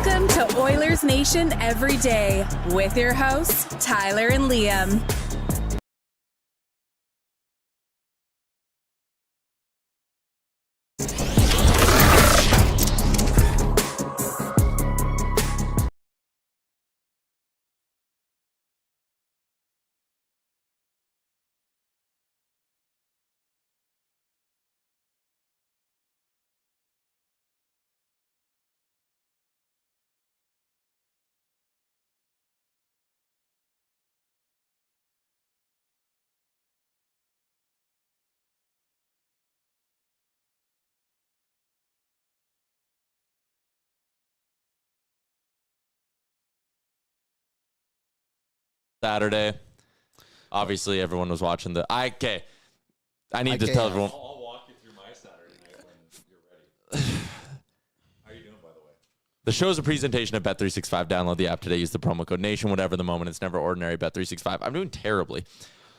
Welcome to Oilers Nation Everyday with your hosts, Tyler and Liam. Saturday. Obviously, everyone was watching the. I need to tell everyone. I'll walk you through my Saturday night when you're ready. How are you doing, by the way? The show is a presentation of Bet365. Download the app today. Use the promo code NATION. Whatever the moment, it's never ordinary. Bet365. I'm doing terribly.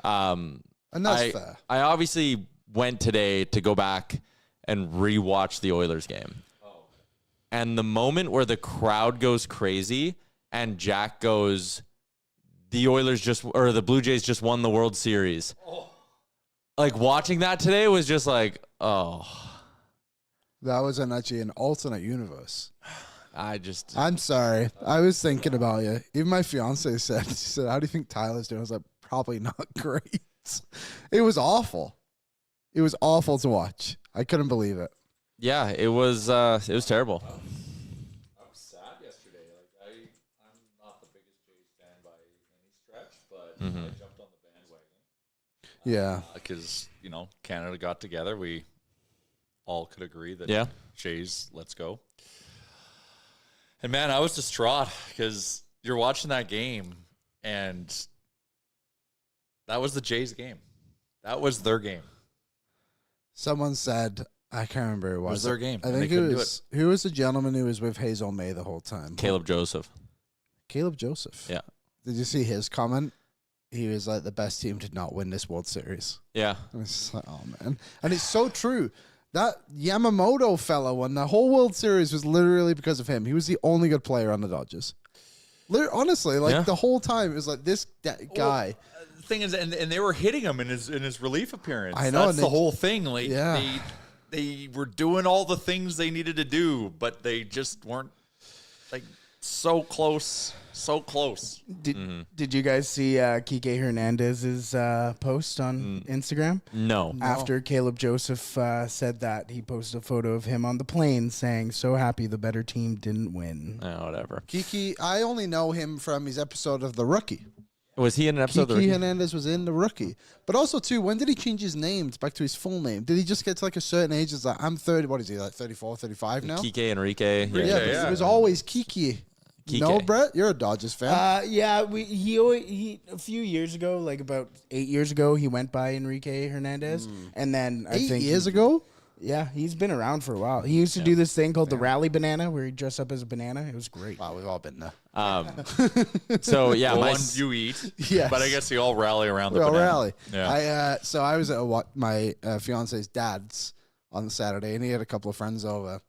And that's fair. I obviously went today to go back and rewatch the Oilers game. Oh. And the moment where the crowd goes crazy and Jack goes, the Blue Jays just won the World Series. Oh. Like, watching that today was just like, oh. That was actually an alternate universe. I'm sorry. I was thinking about you. Even my fiance said, she said, how do you think Tyler's doing? I was like, probably not great. It was awful. It was awful to watch. I couldn't believe it. Yeah, it was terrible. I was sad yesterday. I'm not the biggest Jays fan by any stretch, but I jumped on the bandwagon. Yeah. Because, Canada got together. We all could agree that Jays, let's go. And, man, I was distraught because you're watching that game, and that was the Jays game. That was their game. Someone said, I can't remember who it was. It was their game. I think it was, who was the gentleman who was with Hazel May the whole time? Caleb Joseph. Caleb Joseph. Yeah. Did you see his comment? He was like, the best team did not win this World Series. Yeah. And it's just like, oh, man. And it's so true. That Yamamoto fella won the whole World Series was literally because of him. He was the only good player on the Dodgers. Honestly, the whole time, it was like this guy. The thing is, and they were hitting him in his relief appearance. I know. That's the whole thing. Like, yeah. They were doing all the things they needed to do, but they just weren't, so close. So close. Did you guys see Kike Hernandez's post on Instagram? No. After Caleb Joseph said that, he posted a photo of him on the plane saying, so happy the better team didn't win. Oh, whatever. Kiki, I only know him from his episode of The Rookie. Was he in an episode of The Rookie? Kiki Hernandez was in The Rookie. But also, too, when did he change his name back to his full name? Did he just get to a certain age? It's like, I'm 30, what is he, 34, 35 now? Kike Enrique. Yeah, but it was always Kiki. Kike. No, Brett? You're a Dodgers fan. Yeah, he a few years ago, like about 8 years ago, he went by Enrique Hernandez. And then I think 8 years ago? Yeah, he's been around for a while. He used to do this thing called the Rally Banana, where he'd dress up as a banana. It was great. Wow, we've all been there. So, yeah. The one you eat. Yes. But I guess they all rally around the We all banana. rally. Yeah. So I was at my fiance's dad's on Saturday, and he had a couple of friends over.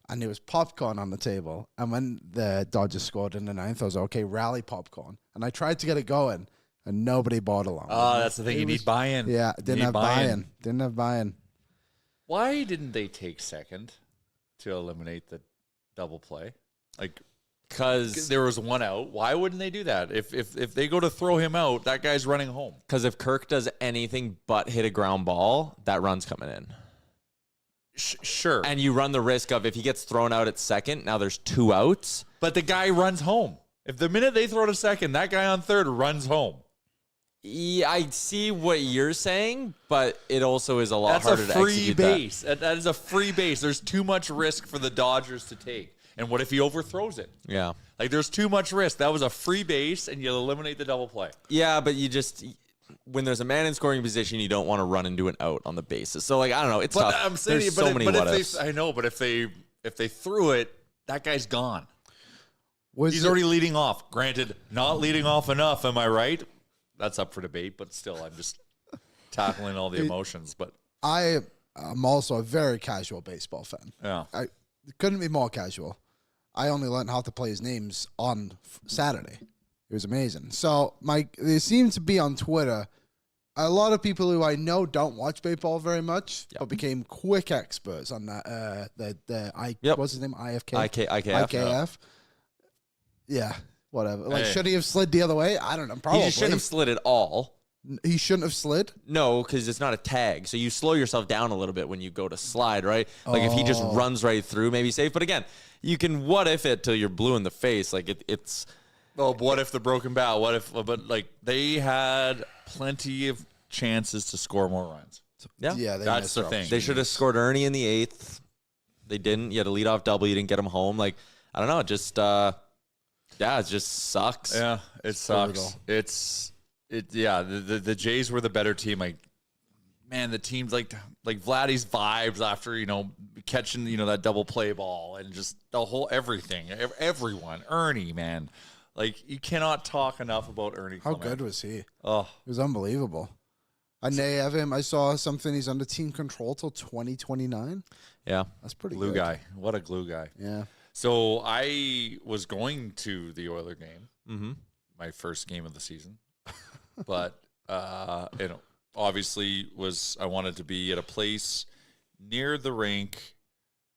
And there was popcorn on the table. And when the Dodgers scored in the ninth, I was like, okay, rally popcorn. And I tried to get it going, and nobody bought along. Oh, that's the thing. You need buy-in. Yeah, didn't have buy-in. Didn't have buy-in. Why didn't they take second to eliminate the double play? Because there was one out. Why wouldn't they do that? If they go to throw him out, that guy's running home. Because if Kirk does anything but hit a ground ball, that run's coming in. Sure. And you run the risk of if he gets thrown out at second, now there's 2 outs. But the guy runs home. If the minute they throw to second, that guy on third runs home. Yeah, I see what you're saying, but it also is a lot harder to execute. That's a free base. That is a free base. There's too much risk for the Dodgers to take. And what if he overthrows it? Yeah. There's too much risk. That was a free base, and you eliminate the double play. Yeah, but you just... When there's a man in scoring position, you don't want to run into an out on the bases. So, I don't know. It's tough. I'm saying, there's so many what ifs. I know, but if they threw it, that guy's gone. He's it- already leading off. Granted, not leading off enough. Am I right? That's up for debate, but still, I'm just tackling all the emotions. But I'm also a very casual baseball fan. yeah, I couldn't be more casual. I only learned how to play his names on Saturday. It was amazing. So there seems to be on Twitter a lot of people who I know don't watch baseball very much, but became quick experts on that. What's his name? IKF. Yeah, whatever. Like, should he have slid the other way? I don't know. Probably. He just shouldn't have slid at all. He shouldn't have slid? No, because it's not a tag. So you slow yourself down a little bit when you go to slide, right? Like, if he just runs right through, maybe safe. But again, you can what if it till you're blue in the face. Like, it's... Well, what if the broken bat? What if... But, like, they had plenty of chances to score more runs. Yeah, that's the thing. They should have scored Ernie in the 8th. They didn't. You had a leadoff double. You didn't get him home. Like, I don't know. It just... it just sucks. Yeah, it sucks. The Jays were the better team. Like, man, the teams like Vladdy's vibes after, catching, that double play ball and just the whole everything. Everyone. Ernie, man. Like, you cannot talk enough about Ernie. How good was he? Oh, it was unbelievable. And they have him. I saw something. He's under team control till 2029. Yeah. That's pretty glue good. guy. What a glue guy. Yeah. So I was going to the Oiler game, Mm-hmm. my first game of the season, but obviously I wanted to be at a place near the rink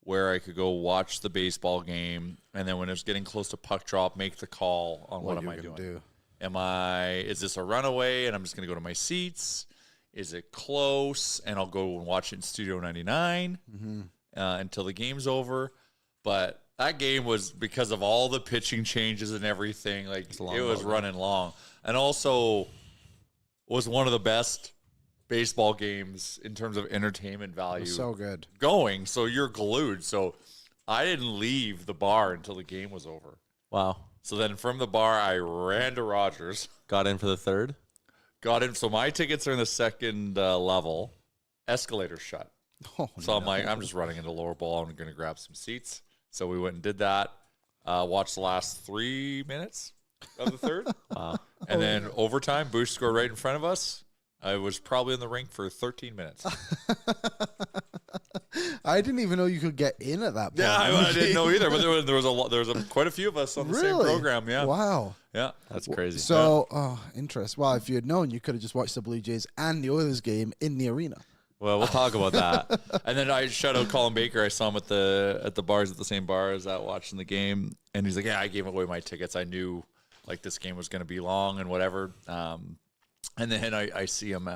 where I could go watch the baseball game, and then when it was getting close to puck drop, make the call on what am I doing. Is this a runaway and I'm just going to go to my seats? Is it close and I'll go and watch it in Studio 99 until the game's over? But that game was, because of all the pitching changes and everything, like, it was running long. And also was one of the best baseball games in terms of entertainment value. It was so good. Going, so you're glued. So I didn't leave the bar until the game was over. Wow. So then from the bar, I ran to Rogers. Got in for the third? Got in. So my tickets are in the second level. Escalator shut. So I'm like, I'm just running into lower bowl. I'm going to grab some seats. So we went and did that. Watched the last 3 minutes of the third. Wow. And then overtime, Bush scored right in front of us. I was probably in the rink for 13 minutes. I didn't even know you could get in at that point. Yeah, I didn't know either. But there was quite a few of us on the same program. Yeah. Wow. Yeah. That's crazy. So, interest. Well, if you had known, you could have just watched the Blue Jays and the Oilers game in the arena. Well, we'll talk about that. And then I shout out Colin Baker. I saw him at the bars, at the same bar as that, watching the game. And he's like, yeah, I gave away my tickets. I knew, like, this game was going to be long and whatever. And then I see him.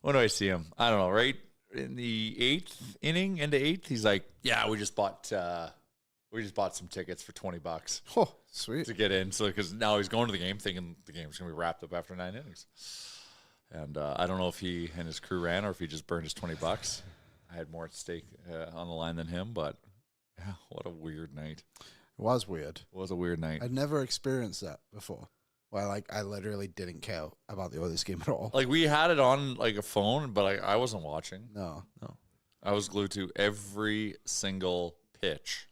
When do I see him? I don't know. Right in the 8th inning, into 8th, he's like, yeah, we just bought some tickets for $20. Oh, sweet. To get in. So, because now he's going to the game thinking the game's going to be wrapped up after 9 innings. And I don't know if he and his crew ran or if he just burned his $20. I had more at stake on the line than him, but yeah, what a weird night. It was weird. It was a weird night. I'd never experienced that before. Well, like, I literally didn't care about the Oilers game at all. Like, we had it on, like, a phone, but I wasn't watching. No. I was glued to every single pitch.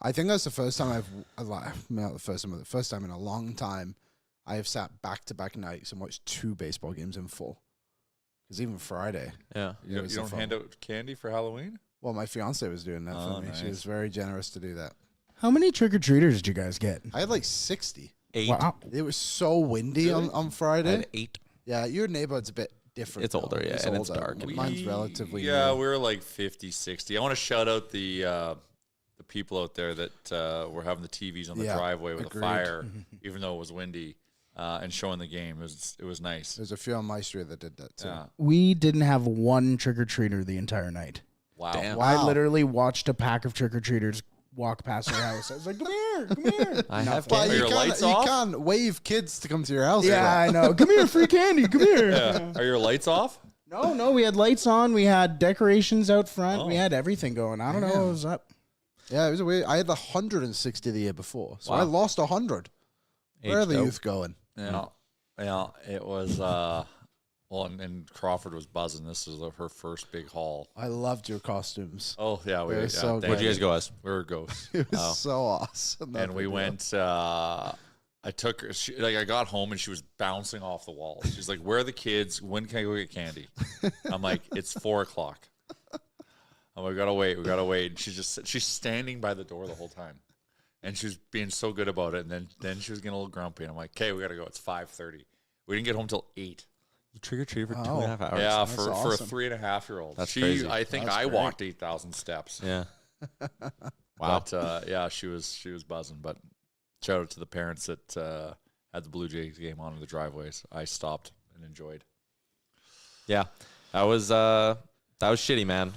I think that's the first time not the first time, but the first time in a long time I have sat back-to-back nights and watched 2 baseball games in full. Because even Friday. Yeah. You don't hand out candy for Halloween? Well, my fiance was doing that for me. Nice. She was very generous to do that. How many trick-or-treaters did you guys get? I had like 60. 8. Wow. It was so windy on Friday. I had 8. Yeah, your neighborhood's a bit different. It's older, yeah, and it's dark. Mine's relatively Yeah, new. we're like 50, 60. I want to shout out the people out there that were having the TVs on the driveway with a fire, even though it was windy, and showing the game. It was nice. There's a few on my street that did that too. Yeah. We didn't have one trick-or-treater the entire night. Wow. Damn. I literally watched a pack of trick-or-treaters walk past our house. I was like, come here. I have Well, candy. Are your lights off? You can't wave kids to come to your house. Yeah, I know. Come here, free candy. Come here. Yeah. Are your lights off? No, we had lights on. We had decorations out front. We had everything going. I don't know what was up. Yeah, it was weird. I had 160 the year before, so I lost 100. Where are the youth going? Yeah. Yeah, it was, and Crawford was buzzing. This is her first big haul. I loved your costumes. Oh, yeah. They were so good. Where'd you guys go as? We were ghosts. It was so awesome. And we went, I took her, I got home and she was bouncing off the walls. She's like, where are the kids? When can I go get candy? I'm like, it's 4:00. Oh, we gotta wait. And she's standing by the door the whole time. And she was being so good about it. And then she was getting a little grumpy. And I'm like, okay, we gotta go. It's 5:30. We didn't get home till 8. You trick-or-treat for 2.5 hours. Yeah, That's for a awesome. 3.5-year-old. That's crazy. I think That's I great. walked 8,000 steps. Yeah. Wow. But yeah, she was buzzing. But shout out to the parents that had the Blue Jays game on in the driveways. I stopped and enjoyed. Yeah. That was shitty, man.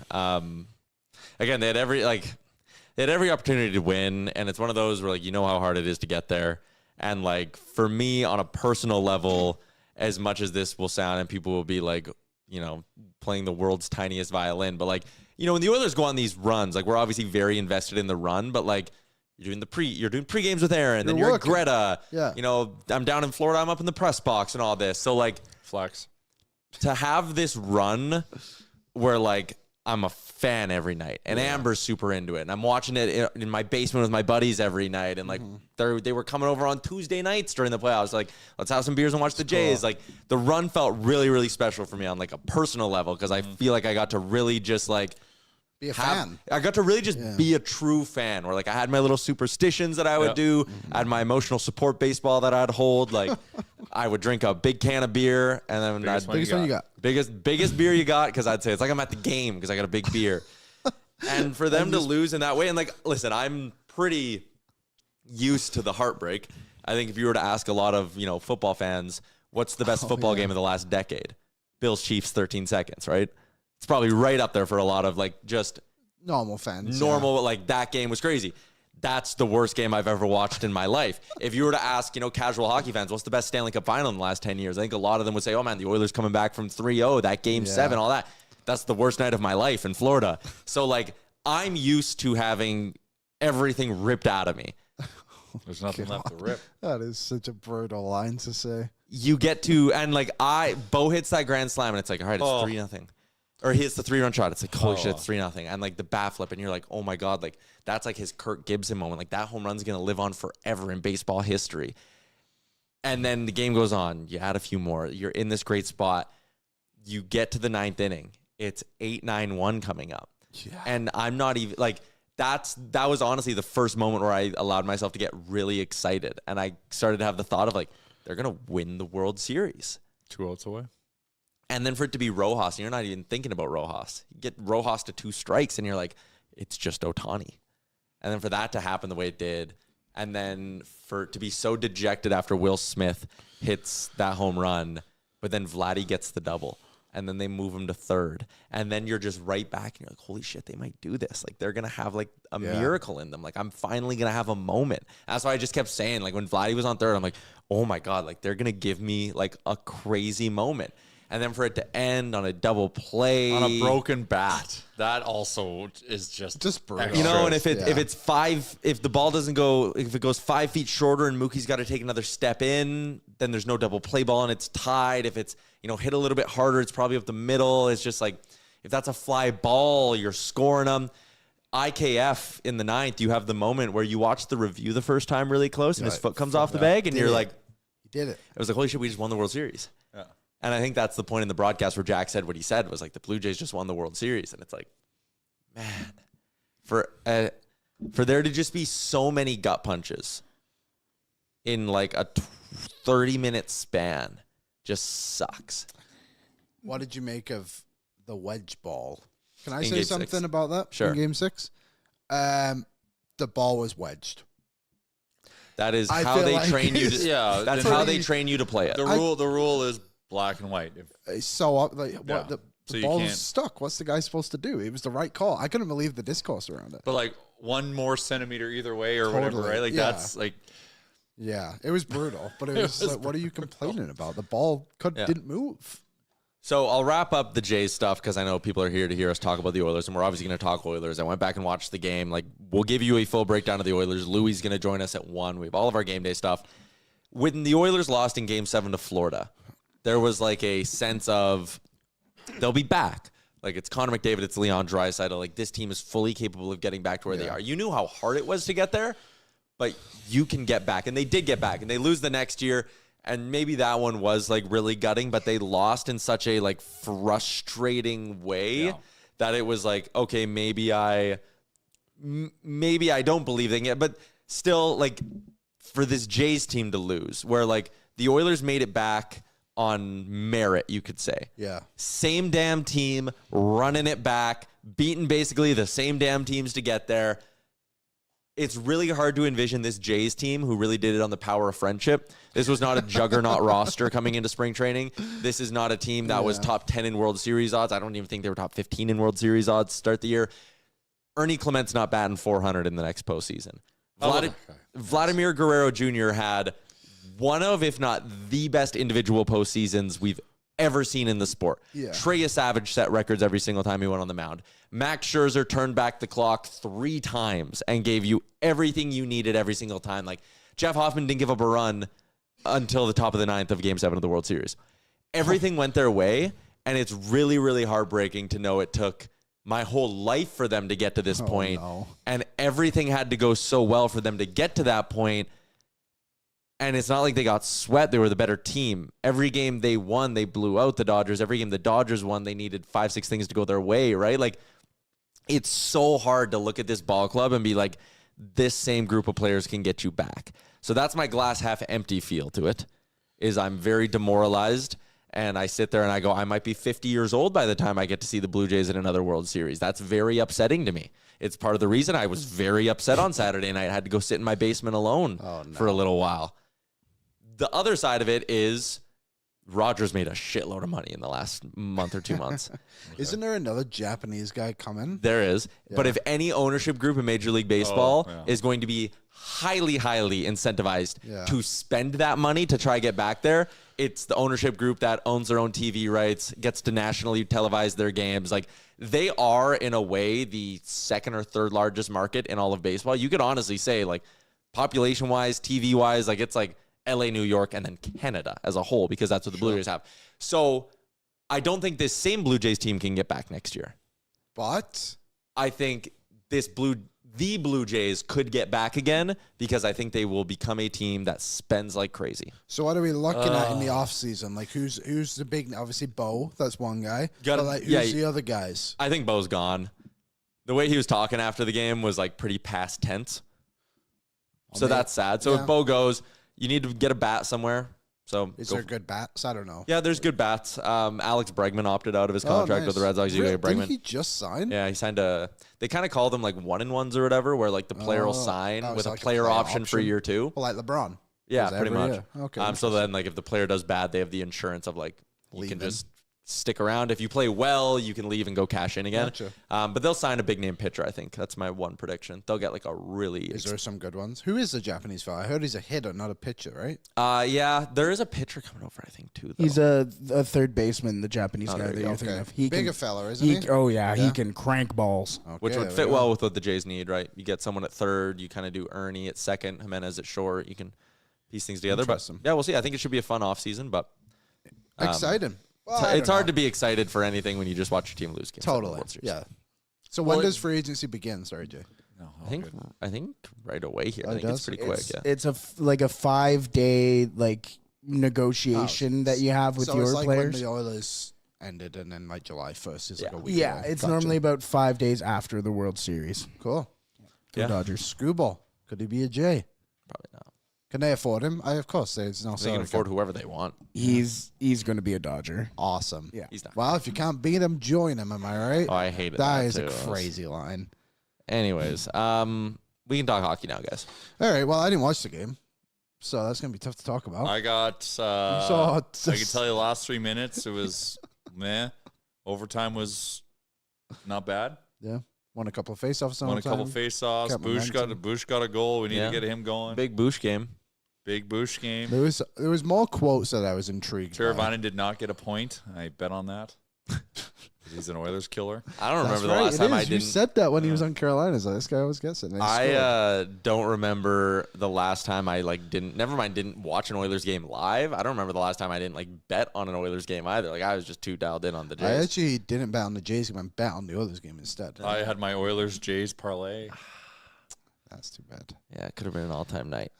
Again, they had every opportunity to win, and it's one of those where, like, you know how hard it is to get there. And, like, for me on a personal level, as much as this will sound and people will be like, you know, playing the world's tiniest violin, but, like, you know, when the Oilers go on these runs, like, we're obviously very invested in the run, but, like, you're doing pre-games with Aaron, then you're at Greta. Yeah. You know, I'm down in Florida, I'm up in the press box and all this. So, like, Flex. to have this run where, like, I'm a fan every night, and Amber's super into it, and I'm watching it in my basement with my buddies every night, and, like, they were coming over on Tuesday nights during the playoffs, like, let's have some beers and watch the Jays. Like, the run felt really, really special for me on, like, a personal level, because I feel like I got to really just, like, Be a fan. I got to really just be a true fan, where, like, I had my little superstitions that I would do. I had my emotional support baseball that I'd hold. Like, I would drink a big can of beer, and then Biggest one you got. biggest beer you got, because I'd say it's like I'm at the game because I got a big beer. And for them to lose in that way, and, like, listen, I'm pretty used to the heartbreak. I think if you were to ask a lot of, you know, football fans, what's the best football game of the last decade? Bills Chiefs 13 seconds, right? It's probably right up there for a lot of, like, just Normal fans. normal, like, that game was crazy. That's the worst game I've ever watched in my life. If you were to ask, you know, casual hockey fans, what's the best Stanley Cup final in the last 10 years? I think a lot of them would say, oh, man, the Oilers coming back from 3-0, that game 7, all that. That's the worst night of my life in Florida. So, like, I'm used to having everything ripped out of me. There's nothing left to rip. That is such a brutal line to say. You get to, and, like, Bo hits that grand slam, and it's like, all right, it's 3-0. Or he hits the 3-run shot. It's like, holy shit, it's 3-0. And, like, the bat flip, and you're like, oh, my God. Like, that's like his Kirk Gibson moment. Like, that home run's going to live on forever in baseball history. And then the game goes on. You add a few more. You're in this great spot. You get to the 9th inning. It's 8-9-1 coming up. Yeah. And I'm not even, like, that was honestly the first moment where I allowed myself to get really excited. And I started to have the thought of, like, they're going to win the World Series. 2 outs away. And then for it to be Rojas, and you're not even thinking about Rojas. You get Rojas to 2 strikes, and you're like, it's just Ohtani. And then for that to happen the way it did, and then for it to be so dejected after Will Smith hits that home run, but then Vladdy gets the double, and then they move him to 3rd, and then you're just right back, and you're like, holy shit, they might do this. Like, they're going to have, like, a miracle in them. Like, I'm finally going to have a moment. That's why I just kept saying, like, when Vladdy was on 3rd, I'm like, oh, my God, like, they're going to give me, like, a crazy moment. And then for it to end on a double play. On a broken bat. That also is just brutal. You know, and if it's 5, if the ball doesn't go, if it goes 5 feet shorter and Mookie's got to take another step in, then there's no double play ball and it's tied. If it's, you know, hit a little bit harder, it's probably up the middle. It's just like, if that's a fly ball, you're scoring them. IKF in the 9th, you have the moment where you watch the review the first time really close and his foot comes off the bag and you're like, he did it. It was like, holy shit, we just won the World Series. Yeah. And I think that's the point in the broadcast where Jack said what he said was like, the Blue Jays just won the World Series. And it's like, man, for there to just be so many gut punches in like a 30-minute span just sucks. What did you make of the wedge ball? Can I In say Game something 6. about that? Sure. In Game 6? The ball was wedged. That is I how feel they like train you. Yeah, That's how they train you to play it. The rule is black and white. It's so up, like, Yeah. what the So you ball can't- was stuck. What's the guy supposed to do? It was the right call. I couldn't believe the discourse around it. But like 1 more centimeter either way or whatever, Totally. right? Like Yeah. that's like Yeah, it was brutal. But it was like, what are you complaining about? The ball didn't move. So I'll wrap up the Jays stuff because I know people are here to hear us talk about the Oilers, and we're obviously going to talk Oilers. I went back and watched the game. Like, we'll give you a full breakdown of the Oilers. Louie's going to join us at 1. We have all of our game day stuff. When the Oilers lost in Game 7 to Florida, there was like a sense of they'll be back. Like, it's Connor McDavid, it's Leon Draisaitl. Like, this team is fully capable of getting back to where they are. You knew how hard it was to get there, but you can get back. And they did get back. And they lose the next year. And maybe that one was like really gutting, but they lost in such a like frustrating way that it was like, okay, maybe I don't believe they can get, but still, like, for this Jays team to lose, where like the Oilers made it back on merit, you could say. Yeah. Same damn team, running it back, beating basically the same damn teams to get there. It's really hard to envision this Jays team who really did it on the power of friendship. This was not a juggernaut roster coming into spring training. This is not a team that was top 10 in World Series odds. I don't even think they were top 15 in World Series odds to start the year. Ernie Clement's not batting 400 in the next postseason. Vladimir Guerrero Jr. had one of, if not the best individual postseasons we've ever seen in the sport. Yeah. Trey Savage set records every single time he went on the mound. Max Scherzer turned back the clock 3 times and gave you everything you needed every single time. Like, Jeff Hoffman didn't give up a run until the top of the 9th of Game 7 of the World Series. Everything went their way, and it's really, really heartbreaking to know it took my whole life for them to get to this point. No. And everything had to go so well for them to get to that point. And it's not like they got swept. They were the better team. Every game they won, they blew out the Dodgers. Every game the Dodgers won, they needed 5-6 things to go their way, right? Like, it's so hard to look at this ball club and be like, this same group of players can get you back. So that's my glass half empty feel to it, is I'm very demoralized. And I sit there and I go, I might be 50 years old by the time I get to see the Blue Jays in another World Series. That's very upsetting to me. It's part of the reason I was very upset on Saturday night. I had to go sit in my basement alone for a little while. The other side of it is Rogers made a shitload of money in the last month or 2 months. Isn't there another Japanese guy coming? There is. Yeah. But if any ownership group in Major League Baseball is going to be highly, highly incentivized to spend that money to try get back there, it's the ownership group that owns their own TV rights, gets to nationally televise their games. Like, they are, in a way, the 2nd or 3rd largest market in all of baseball. You could honestly say, like, population-wise, TV-wise, like, it's like LA, New York, and then Canada as a whole, because that's what the Blue Jays have. So I don't think this same Blue Jays team can get back next year. But I think the Blue Jays could get back again, because I think they will become a team that spends like crazy. So what are we looking at in the offseason? Like, who's the big, obviously Bo, that's one guy. But like, who's the other guys? I think Bo's gone. The way he was talking after the game was like pretty past tense. So that's sad. So if Bo goes, you need to get a bat somewhere. So is there good bats? I don't know. Yeah, there's good bats. Alex Bregman opted out of his contract with the Red Sox. Didn't he just sign? Yeah, he signed they kind of call them like 1-and-1s or whatever, where like the player will sign with like a player option for year 2. Well, like LeBron. Yeah, pretty much. Year. Okay. So then, like, if the player does bad, they have the insurance of like you can just stick around. If you play well, you can leave and go cash in again. Gotcha. But they'll sign a big name pitcher, I think. That's my one prediction. They'll get like a really... Is there some good ones? Who is the Japanese fella? I heard he's a hitter, not a pitcher, right? Yeah, there is a pitcher coming over, I think, too, though. He's a third baseman, the Japanese guy that you're thinking of. Bigger fella, isn't he? Oh, yeah, he can crank balls. Okay, which would fit well with what the Jays need, right? You get someone at third, you kind of do Ernie at second, Jimenez at short. You can piece things together. But yeah, we'll see. I think it should be a fun offseason, but... exciting. Well, it's hard to be excited for anything when you just watch your team lose games. Totally. Yeah. So when does free agency begin? Sorry, Jay. No, I think right away here. I think it's pretty quick. Yeah. It's a 5-day negotiation that you have with so your it's like players. when the Oilers ended, and then like July 1st is like a week. Yeah, away. it's normally about 5 days after the World Series. Cool. Yeah. Dodgers. Screwball. Could he be a J? Probably not. Can they afford him? Of course. There's no. They can afford whoever they want. He's going to be a Dodger. Awesome. Yeah. He's not. Well, if you can't beat him, join him. Am I right? Oh, I hate it. That is a crazy line. Anyways, we can talk hockey now, guys. All right. Well, I didn't watch the game, so that's gonna be tough to talk about. I got. I can tell you the last 3 minutes, it was meh. Overtime was not bad. Yeah. Won a couple of face-offs. Won a couple of face-offs. Bush got a goal. We need to get him going. Big Bush game. Big Bush game. There was more quotes that I was intrigued by. Teravainen did not get a point. I bet on that. He's an Oilers killer. I don't remember the last time I didn't. You said that when he was on Carolina. So this guy always gets it. I don't remember the last time I didn't. Never mind, didn't watch an Oilers game live. I don't remember the last time I didn't bet on an Oilers game either. Like, I was just too dialed in on the Jays. I actually didn't bet on the Jays. I bet on the Oilers game instead. I had my Oilers Jays parlay. That's too bad. Yeah, it could have been an all-time night.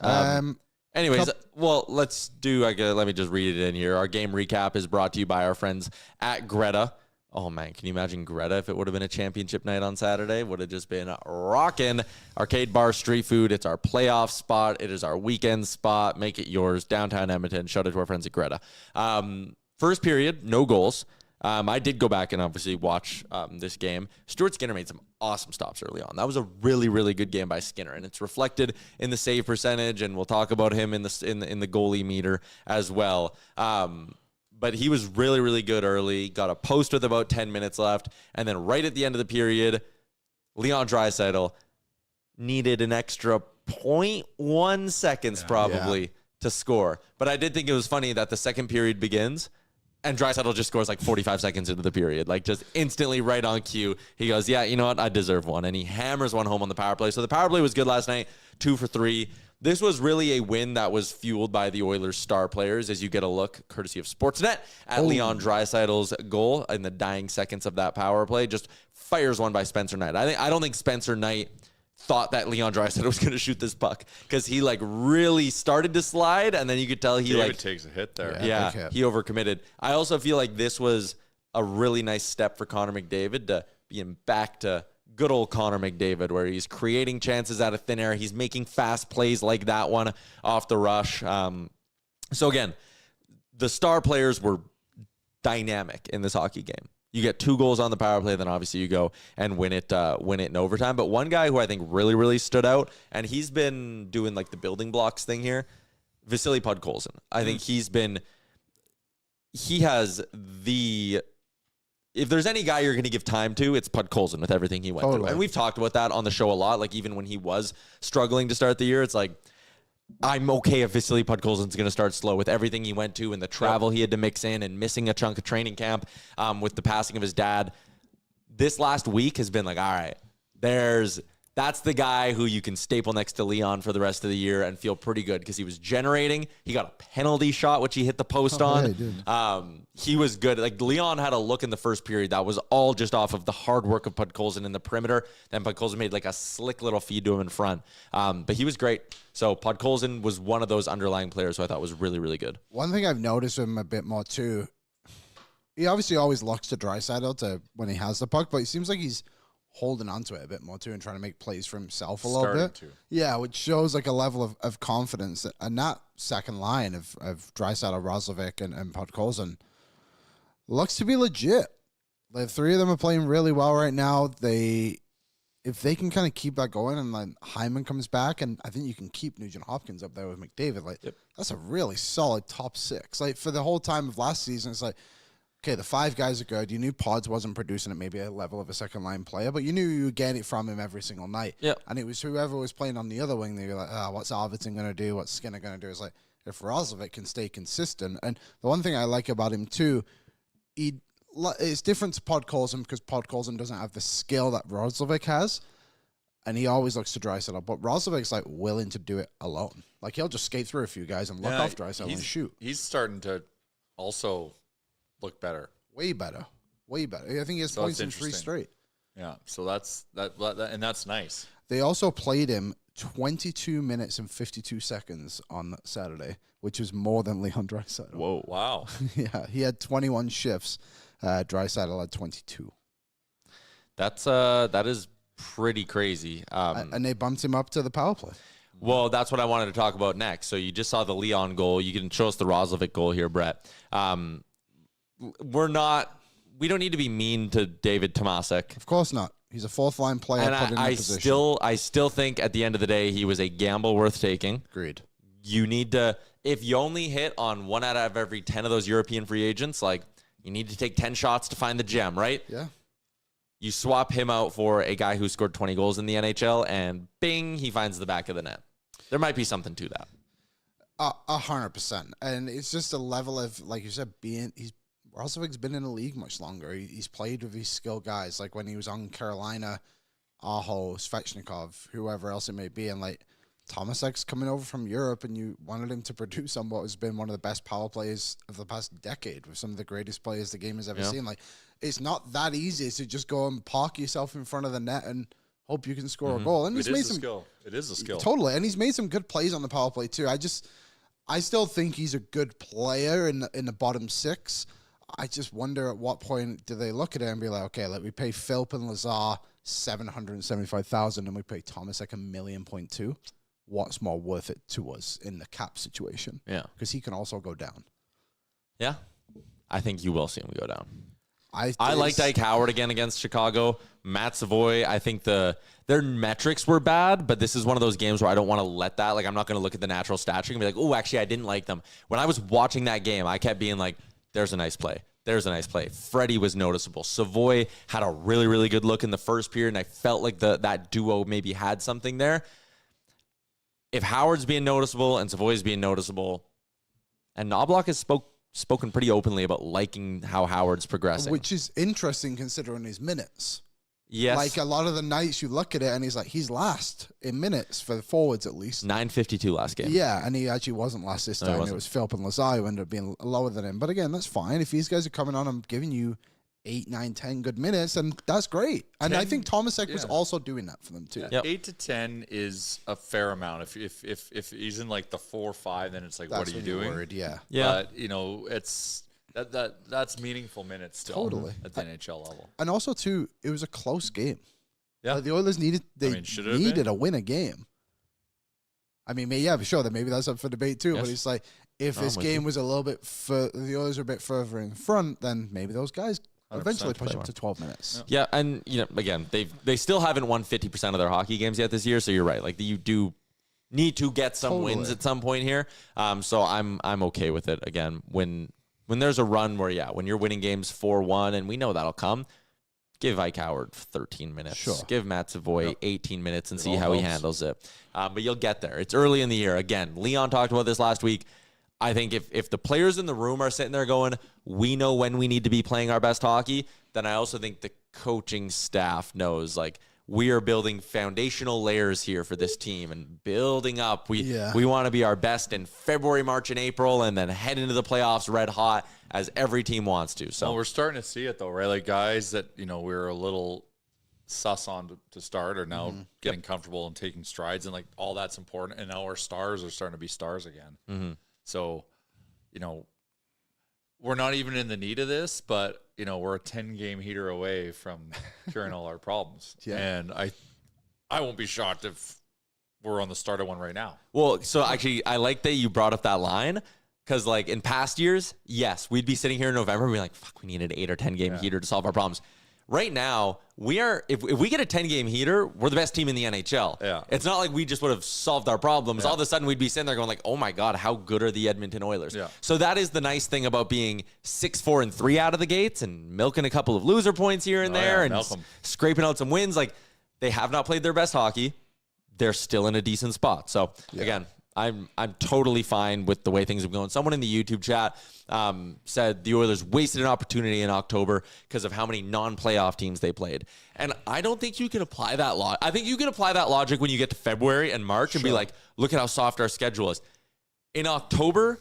Anyways, let me just read it in here. Our game recap is brought to you by our friends at Greta. Oh, man, can you imagine Greta if it would have been a championship night on Saturday? Would have just been rocking. Arcade Bar Street Food. It's our playoff spot. It is our weekend spot. Make it yours. Downtown Edmonton. Shout out to our friends at Greta. First period, no goals. I did go back and obviously watch this game. Stuart Skinner made some awesome stops early on. That was a really, really good game by Skinner, and it's reflected in the save percentage, and we'll talk about him in the goalie meter as well. But he was really, really good early. Got a post with about 10 minutes left. And then right at the end of the period, Leon Draisaitl needed an extra 0.1 seconds probably to score. But I did think it was funny that the second period begins and Draisaitl just scores like 45 seconds into the period. Like just instantly right on cue. He goes, yeah, you know what? I deserve one. And he hammers one home on the power play. So the power play was good last night, 2 for 3. This was really a win that was fueled by the Oilers' star players, as you get a look, courtesy of Sportsnet, at Leon Draisaitl's goal in the dying seconds of that power play. Just fires one by Spencer Knight. I don't think Spencer Knight thought that Leon Draisaitl was going to shoot this puck because he like really started to slide, and then you could tell he David takes a hit there. Yeah, he overcommitted. I also feel like this was a really nice step for Connor McDavid to being back to good old Connor McDavid, where he's creating chances out of thin air. He's making fast plays like that one off the rush. So again, the star players were dynamic in this hockey game. You get 2 goals on the power play, then obviously you go and win it in overtime. But one guy who I think really, really stood out, and he's been doing like the building blocks thing here, Vasily Podkolzin. I think he has the... If there's any guy you're going to give time to, it's Podkolzin with everything he went through. And we've talked about that on the show a lot. Like even when he was struggling to start the year, it's like, I'm okay if Vasily Podkolzin's going to start slow with everything he went to and the travel he had to mix in and missing a chunk of training camp with the passing of his dad. This last week has been like, all right, that's the guy who you can staple next to Leon for the rest of the year and feel pretty good because he was generating. He got a penalty shot, which he hit the post on. Yeah, he was good. Like Leon had a look in the first period that was all just off of the hard work of Podkolzin in the perimeter. Then Podkolzin made like a slick little feed to him in front. But he was great. So Podkolzin was one of those underlying players who I thought was really, really good. One thing I've noticed him a bit more too, he obviously always looks to Draisaitl when he has the puck, but it seems like he's holding onto it a bit more too and trying to make plays for himself a little bit. Yeah, which shows like a level of confidence. And that second line of Draisaitl, Roslovic, and Podkolzin looks to be legit. The 3 of them are playing really well right now. If they can kind of keep that going and then Hyman comes back, and I think you can keep Nugent Hopkins up there with McDavid, like that's a really solid top 6. Like for the whole time of last season, it's like, okay, the 5 guys are good. You knew Pods wasn't producing at maybe a level of a second-line player, but you knew you were getting it from him every single night. Yep. And it was whoever was playing on the other wing, they were like, what's Arvidsson going to do? What's Skinner going to do? It's like, if Roslovic can stay consistent. And the one thing I like about him, too, it's different to Podkolzin because Podkolzin doesn't have the skill that Roslovic has, and he always looks to Draisaitl. But Roslovic's, like, willing to do it alone. Like, he'll just skate through a few guys and look off Draisaitl and shoot. He's starting to also look better. Way better. I think he has points in 3 straight. Yeah, so that's nice. They also played him 22 minutes and 52 seconds on Saturday, which was more than Leon Draisaitl. Whoa. Wow. Yeah, he had 21 shifts. Draisaitl had 22. That is pretty crazy. And they bumped him up to the power play. Well, that's what I wanted to talk about next. So you just saw the Leon goal. You can show us the Roslovic goal here, Brett. We don't need to be mean to David Tomasek. Of course not. He's a 4th-line player. And I still think at the end of the day, he was a gamble worth taking. Agreed. You need to, if you only hit on 1 out of every 10 of those European free agents, like you need to take 10 shots to find the gem, right? Yeah. You swap him out for a guy who scored 20 goals in the NHL, and bing, he finds the back of the net. There might be something to that. 100%. And it's just a level of, like you said, Roslovic's been in the league much longer. He's played with these skilled guys, like when he was on Carolina, Aho, Svechnikov, whoever else it may be. And like Tomasek's coming over from Europe, and you wanted him to produce on what has been one of the best power plays of the past decade with some of the greatest players the game has ever seen. Like, it's not that easy to just go and park yourself in front of the net and hope you can score a goal. And It is a skill. Totally. And he's made some good plays on the power play too. I still think he's a good player in the bottom 6. I just wonder at what point do they look at it and be like, okay, we pay Philp and Lazar $775,000 and we pay Thomas like $1.2 million. What's more worth it to us in the cap situation? Yeah. Because he can also go down. Yeah. I think you will see him go down. I liked Ike Howard again against Chicago. Matt Savoy, I think their metrics were bad, but this is one of those games where I don't want to let that. Like, I'm not going to look at the natural stat sheet and be like, oh, actually, I didn't like them. When I was watching that game, I kept being like, there's a nice play. There's a nice play. Freddie was noticeable. Savoy had a really, really good look in the first period, and I felt like that duo maybe had something there. If Howard's being noticeable and Savoy's being noticeable, and Knobloch has spoken pretty openly about liking how Howard's progressing. Which is interesting considering his minutes. Yes. Like a lot of the nights you look at it and he's last in minutes for the forwards at least. 9:52 last game. Yeah, and he actually wasn't last this time. It was Philp and Lazar who ended up being lower than him. But again, that's fine. If these guys are coming on and giving you 8, 9, 10 good minutes, then that's great. And 10, I think Tomasek was also doing that for them too. Yeah. 8 to 10 is a fair amount. If he's in like the 4 or 5, then it's like, That's what are you when you're doing? worried, yeah. But it's that's meaningful minutes still. Totally. At the NHL level. And also too, it was a close game. Yeah. Like the Oilers needed to win a game. I mean, yeah, sure, maybe that's up for debate too. Yes. But it's like if this game was a little bit the Oilers are a bit further in front, then maybe those guys eventually push up to 12 minutes. Yeah, and again, they still haven't won 50% of their hockey games yet this year. So you're right. Like you do need to get some wins at some point here. So I'm okay with it. Again, when there's a run where when you're winning games 4-1, and we know that'll come. Give Ike Howard 13 minutes. Sure. Give Matt Savoy 18 minutes and see how he handles it. But you'll get there. It's early in the year. Again, Leon talked about this last week. I think if the players in the room are sitting there going, we know when we need to be playing our best hockey, then I also think the coaching staff knows, like, we are building foundational layers here for this team and building up. We want to be our best in February, March, and April, and then head into the playoffs red hot as every team wants to. So we're starting to see it though, right? Like guys that we were a little sus on to start are now getting comfortable and taking strides, and like all that's important. And now our stars are starting to be stars again. So, we're not even in the need of this, but we're a 10-game heater away from curing all our problems. And I won't be shocked if we're on the start of one right now. Well, so actually, I like that you brought up that line, because like in past years, yes, we'd be sitting here in November and be like, fuck, we need an 8 or 10 game heater to solve our problems. Right now, we are, if we get a 10-game heater, we're the best team in the NHL. Yeah. It's not like we just would have solved our problems. All of a sudden, we'd be sitting there going like, oh my God, how good are the Edmonton Oilers? Yeah. So that is the nice thing about being 6-4-3 out of the gates and milking a couple of loser points here and there and scraping out some wins. Like, they have not played their best hockey. They're still in a decent spot. So again, I'm totally fine with the way things have gone. Someone in the YouTube chat said the Oilers wasted an opportunity in October because of how many non-playoff teams they played. And I don't think you can apply that law. I think you can apply that logic when you get to February and March and be like, look at how soft our schedule is. In October,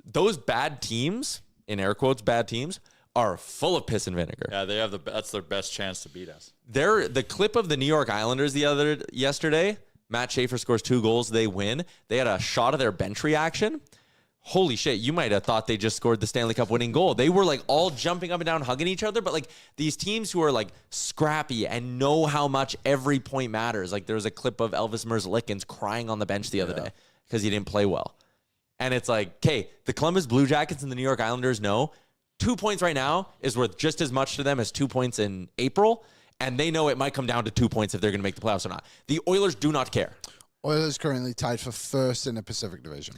those bad teams, in air quotes, bad teams, are full of piss and vinegar. Yeah, they have that's their best chance to beat us. The clip of the New York Islanders yesterday, Matt Schaefer scores 2 goals, they win. They had a shot of their bench reaction. Holy shit, you might have thought they just scored the Stanley Cup winning goal. They were like all jumping up and down, hugging each other, but like these teams who are like scrappy and know how much every point matters. Like there was a clip of Elvis Merzlikins crying on the bench the other day because he didn't play well. And it's like, okay, the Columbus Blue Jackets and the New York Islanders know 2 points right now is worth just as much to them as 2 points in April. And they know it might come down to 2 points if they're going to make the playoffs or not. The Oilers do not care. Oilers currently tied for first in the Pacific Division.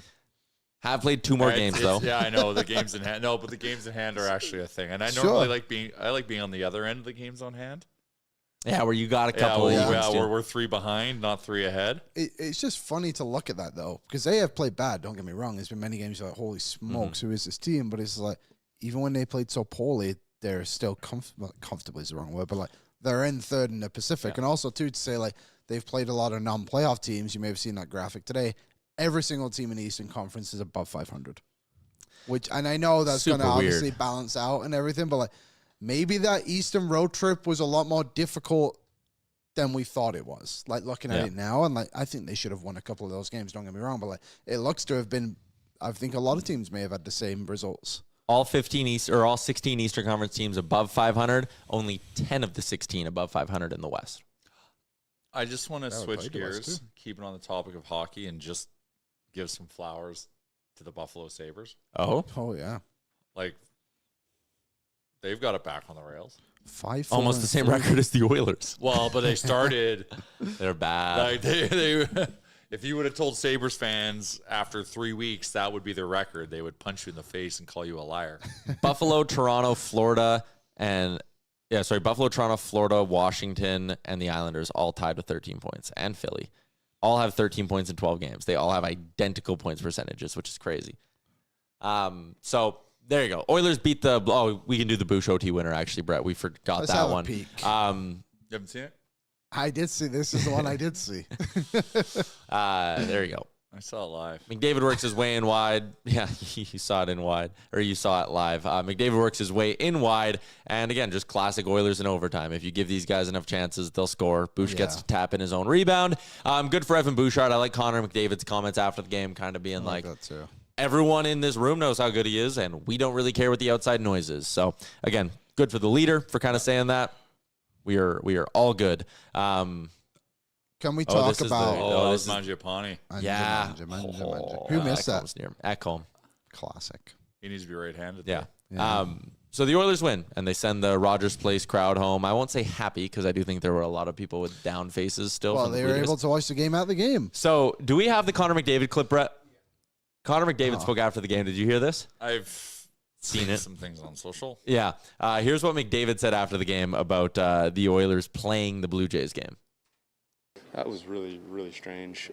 Have played 2 more games, though. Yeah, I know. The games in hand. No, but the games in hand are actually a thing. And I normally like being on the other end of the games on hand. Yeah, where you got a couple. We're 3 behind, not 3 ahead. It's just funny to look at that, though, because they have played bad. Don't get me wrong. There's been many games like, holy smokes, who is this team? But it's like, even when they played so poorly, they're still comfortably is the wrong word, but like, they're in third in the Pacific. And also, too, to say, like, they've played a lot of non-playoff teams. You may have seen that graphic today. Every single team in the Eastern Conference is above 500. And I know that's going to obviously balance out and everything, but, like, maybe that Eastern road trip was a lot more difficult than we thought it was. Like, looking at it now, and, like, I think they should have won a couple of those games, don't get me wrong, but, like, it looks to have been, I think a lot of teams may have had the same results. All 16 Eastern Conference teams above 500. Only 10 of the 16 above 500 in the West. I just want to switch gears, keep it on the topic of hockey, and just give some flowers to the Buffalo Sabres. Oh yeah. Like, they've got it back on the rails. 5-4 almost the same record as the Oilers. Well, but they started. They're bad. Like they if you would have told Sabres fans after 3 weeks that would be their record, they would punch you in the face and call you a liar. Buffalo, Toronto, Florida, Buffalo, Toronto, Florida, Washington, and the Islanders all tied with 13 points, and Philly all have 13 points in 12 games. They all have identical points percentages, which is crazy. So there you go. Oilers beat we can do the Bouchard OT winner, actually, Brett. We forgot Let's that have a one. peek. You haven't seen it? I did see. This is the one I did see. There you go. I saw it live. McDavid works his way in wide. Yeah, you saw it in wide, or you saw it live. McDavid works his way in wide, and again, just classic Oilers in overtime. If you give these guys enough chances, they'll score. Bouch gets to tap in his own rebound. Good for Evan Bouchard. I like Connor McDavid's comments after the game, kind of being like, that too. Everyone in this room knows how good he is, and we don't really care what the outside noise is. So again, good for the leader for kind of saying that. We are all good. Can we talk about? This is Mangiapane. Yeah. Who missed that? Ekholm. Classic. He needs to be right-handed. Yeah. Yeah. So the Oilers win, and they send the Rogers Place crowd home. I won't say happy, because I do think there were a lot of people with down faces still. Well, they were able to watch the game at the game. So do we have the Connor McDavid clip, Brett? Connor McDavid spoke after the game. Did you hear this? I've seen it. Some things on social. Yeah. Here's what McDavid said after the game about the Oilers playing the Blue Jays game. That was really, really strange.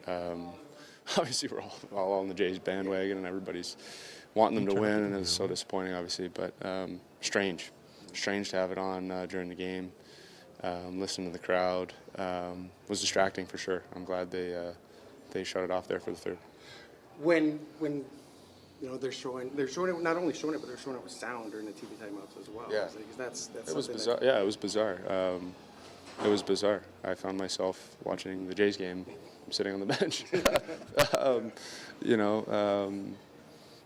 Obviously, we're all on the Jays bandwagon, and everybody's wanting them to win, and it was so disappointing, obviously. But strange to have it on during the game. Listening to the crowd was distracting for sure. I'm glad they shut it off there for the third. When they're showing it, not only showing it, but they're showing it with sound during the TV timeouts as well. Yeah, that's it was bizarre. Yeah, it was bizarre. It was bizarre. I found myself watching the Jays game, sitting on the bench,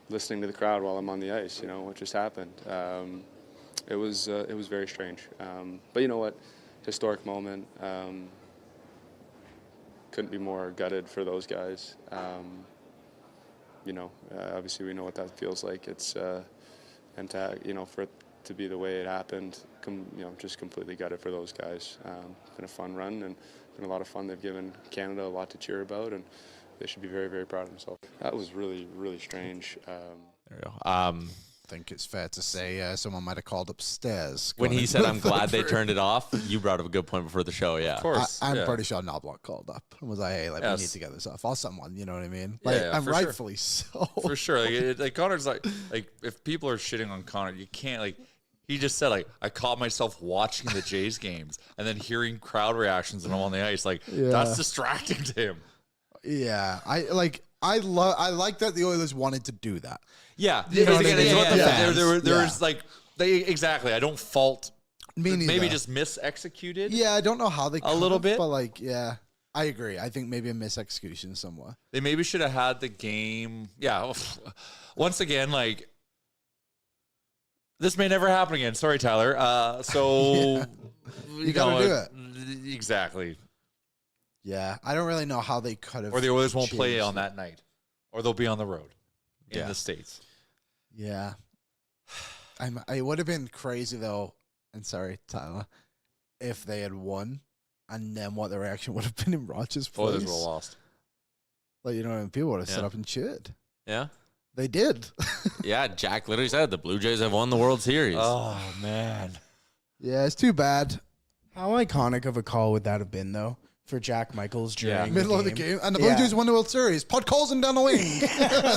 listening to the crowd while I'm on the ice. What just happened. It was very strange. But you know what? Historic moment. Couldn't be more gutted for those guys. Obviously we know what that feels like. It's and for it to be the way it happened, just completely gutted for those guys. It's been a fun run and been a lot of fun. They've given Canada a lot to cheer about, and they should be very, very proud of themselves. That was really, really strange. There you go. I think it's fair to say someone might have called upstairs. When he said, I'm glad they turned it off, you brought up a good point before the show, yeah. Of course. I'm pretty sure Knobloch called up and was like, hey, we need to get this off. Or someone, you know what I mean? And rightfully so. For sure. Like Connor's like, if people are shitting on Connor, you can't, he just said, I caught myself watching the Jays games and then hearing crowd reactions and I'm on the ice. That's distracting to him. Yeah. I like that the Oilers wanted to do that. Yeah. You know what I mean? There was exactly. I don't fault. Me neither. Maybe just mis-executed. Yeah, I don't know how they a little bit, but yeah, I agree. I think maybe a mis-execution somewhere. They maybe should have had the game. Yeah. Once again, this may never happen again. Sorry, Tyler. You gotta do it. Exactly. Yeah, I don't really know how they could have. Or the Oilers won't play on that night, or they'll be on the road in the States. Yeah, it would have been crazy though. And sorry, Tyler, if they had won, and then what the reaction would have been in Rogers Place. Oilers would have lost. You know what I mean? People would have stood up and cheered. Yeah. They did. Yeah, Jack literally said the Blue Jays have won the World Series. Oh, man. Yeah, it's too bad. How iconic of a call would that have been, though, for Jack Michaels during middle of the game? And the Blue Jays won the World Series. Pod calls him down the wing.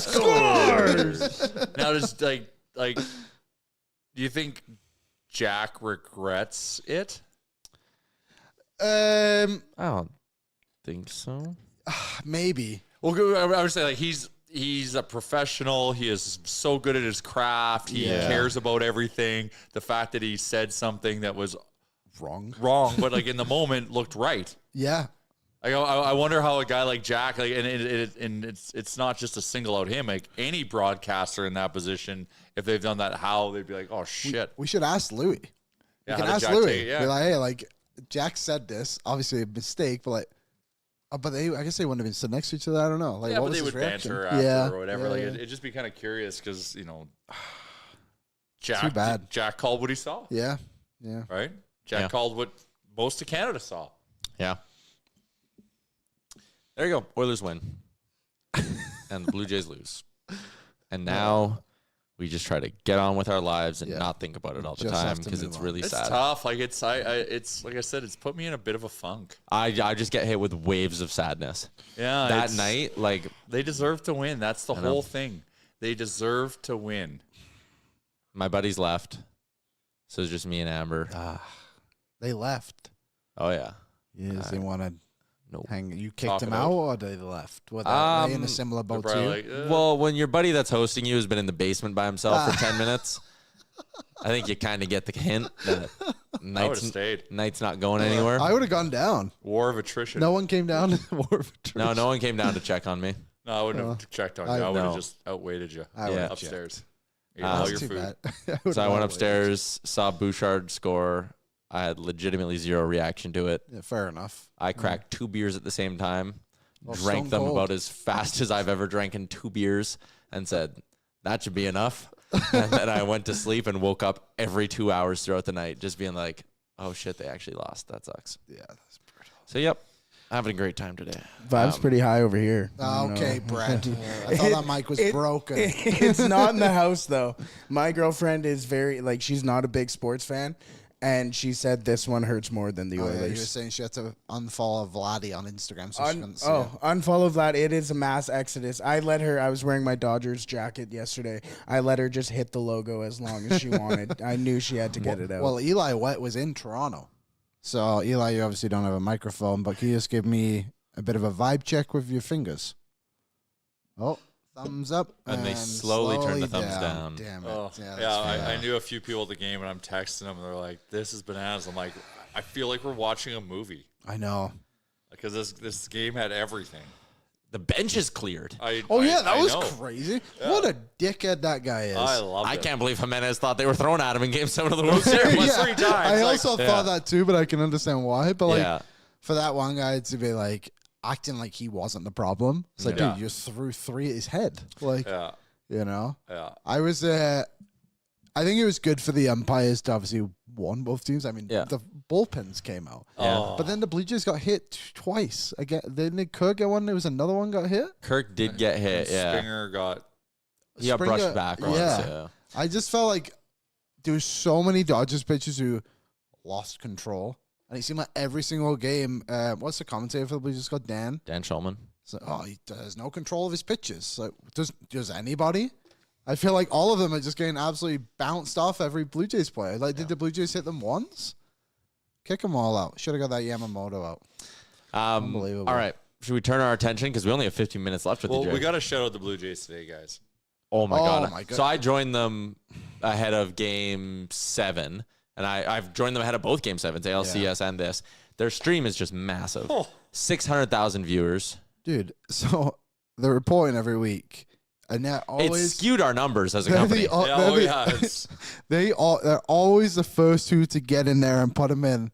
Scores! Now, just do you think Jack regrets it? I don't think so. Maybe. Well, I would say he's a professional. He is so good at his craft. He cares about everything. The fact that he said something that was wrong, but in the moment looked right. Yeah. Like I wonder how a guy like Jack, like, and it's not just to single out him. Like any broadcaster in that position, if they've done that, how they'd be like, oh shit. We should ask Louie. Yeah, we can how did ask Jack Louie. take it? Yeah. Be like, hey, like Jack said this, obviously a mistake, but like, but I guess they wouldn't have been stood next to each other. I don't know. Like, Yeah, what but was they his would reaction? banter after Yeah, or whatever. yeah, Like yeah. it'd just be kind of curious because Too bad. Jack called what he saw. Yeah. Right. Jack called what most of Canada saw. Yeah. There you go. Oilers win. And the Blue Jays lose. And now we just try to get on with our lives and not think about it all the Just time have to because move it's on. really It's sad. tough. Like it's like I said, it's put me in a bit of a funk. I just get hit with waves of sadness. Yeah. That night, like, They deserve to win. That's the I know. whole thing. They deserve to win. my buddies left. So it's just me and Amber. They left. Oh, yeah. Yes, they want to Nope. hang. You Talk kicked them it out. out, or they left? Were they in a similar They're boat to probably you? like, Well, when your buddy that's hosting you has been in the basement by himself for 10 minutes, I think you kind of get the hint that I would have stayed. night's not going anywhere. I would have gone down. War of attrition. No one came down. War of attrition. No one came down to check on me. No, I wouldn't have checked on you. I would have just outweighted you. I would've Upstairs. Ate Ah, all that's your Too food. bad. So I went upstairs, saw Bouchard score. I had legitimately zero reaction to it. Yeah, fair enough. I cracked 2 beers at the same time, Well, drank stone them cold. about as fast as I've ever drank in 2 beers, and said, that should be enough. And then I went to sleep and woke up every 2 hours throughout the night, just being like, oh shit, they actually lost. That sucks. Yeah, that's brutal. So, yep, having a great time today. Vibe's pretty high over here. Okay, Brett. I thought that mic was broken. It's not in the house though. My girlfriend is very like she's not a big sports fan, and she said this one hurts more than the Oh, yeah, you were Oilers. saying she had to unfollow Vladdy on Instagram so she couldn't see it. Unfollow that. It is a mass exodus. I was wearing my Dodgers jacket yesterday. I let her just hit the logo as long as she wanted. I knew she had to get it out. Well, Eli Wett was in Toronto. So, Eli, you obviously don't have a microphone, but can you just give me a bit of a vibe check with your fingers? Oh, thumbs up. And they slowly turn the thumbs down. Damn it. Oh, Yeah, yeah, that's I knew a few people at the game, and I'm texting them, and they're like, this is bananas. I'm like, I feel like we're watching a movie. I know. Because this game had everything. The bench is cleared. Oh, yeah, that was know. crazy. What a dickhead that guy is. I loved it. I can't believe Jimenez thought they were throwing at him in Game 7 of the World Series. Yeah. 3 times. I Like, also thought that too, but I can understand why. But like, Yeah. for that one guy to be like acting like he wasn't the problem, it's like, Yeah. dude, you just threw 3 at his head. Like, Yeah, you know, yeah. I was. I think it was good for the umpires to obviously won both teams. I mean, Yeah. the bullpens came out, Oh. but then the Blue Jays got hit twice. Again, didn't Kirk get one? There was another one got hit. Kirk did get hit, yeah. Springer got... He got Springer- brushed back once, yeah. I just felt like there was so many Dodgers pitchers who lost control, and it seemed like every single game. What's the commentator for the Blue Jays called? Dan. Dan Schulman. So, he has no control of his pitches. So does anybody? I feel like all of them are just getting absolutely bounced off every Blue Jays player. Like, did the Blue Jays hit them once? Kick them all out. Should have got that Yamamoto out. Unbelievable. All right. Should we turn our attention? Because we only have 15 minutes left with Well, the Jays. we got to shout out the Blue Jays today, guys. Oh, my Oh, God. my God. So I joined them ahead of Game 7. And I've joined them ahead of both Game 7s, ALCS and this. Their stream is just massive. Oh. 600,000 viewers. Dude, so they're reporting every week. And they're It's always skewed our numbers as a company. They're always the first two to get in there and put them in.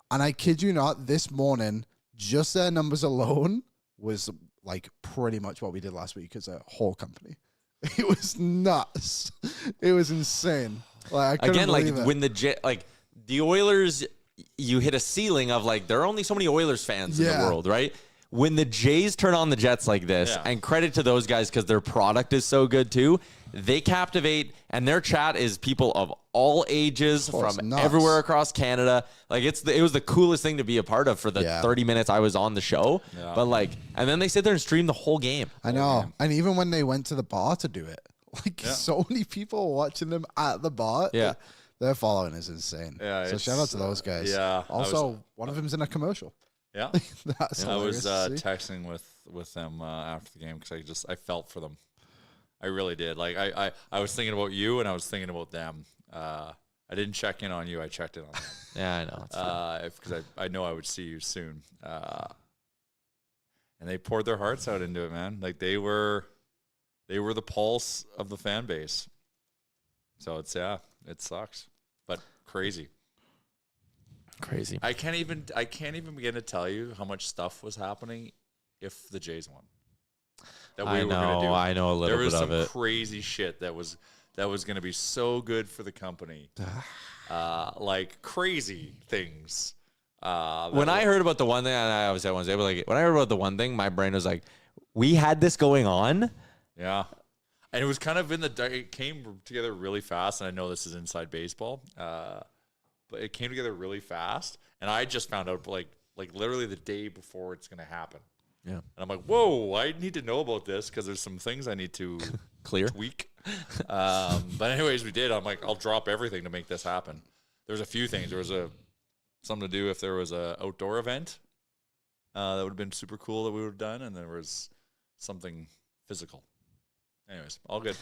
And I kid you not, this morning, just their numbers alone was like pretty much what we did last week as a whole company. It was nuts. It was insane. Like, I couldn't Again, like believe it. when the Oilers, you hit a ceiling of like there are only so many Oilers fans in the Yeah. world, right? When the Jays turn on the Jets like this, Yeah. and credit to those guys because their product is so good too, they captivate, and their chat is people of all ages it's from nuts. everywhere across Canada. Like it was the coolest thing to be a part of for the Yeah. 30 minutes I was on the show. Yeah. But like, and then they sit there and stream the whole game. I know. And even when they went to the bar to do it, like so many people watching them at the bar. Yeah. Their following is insane. Yeah, So shout out to those guys. yeah, I Also, one of them's in a commercial. Yeah. That's I was hilarious to see. texting with them after the game because I felt for them. I really did. Like I was thinking about you and I was thinking about them. I didn't check in on you. I checked in on them Yeah, I know. It's fun. because I know I would see you soon. and they poured their hearts out into it, man. Like they were the pulse of the fan base. So it sucks, but crazy. Crazy. I can't even begin to tell you how much stuff was happening if the Jays won. That we were going to do. I know a little bit of it. There was some crazy shit that was going to be so good for the company. Like crazy things. When I heard about the one thing, and I was at Wednesday, but like when I heard about the one thing, my brain was like, we had this going on. Yeah. And it was kind of it came together really fast. And I know this is inside baseball, but it came together really fast. And I just found out like literally the day before it's going to happen. Yeah. And I'm like, whoa, I need to know about this because there's some things I need to tweak. But anyways, we did. I'm like, I'll drop everything to make this happen. There's a few things. There was something to do if there was a outdoor event that would have been super cool that we would have done. And there was something physical. Anyways, all good.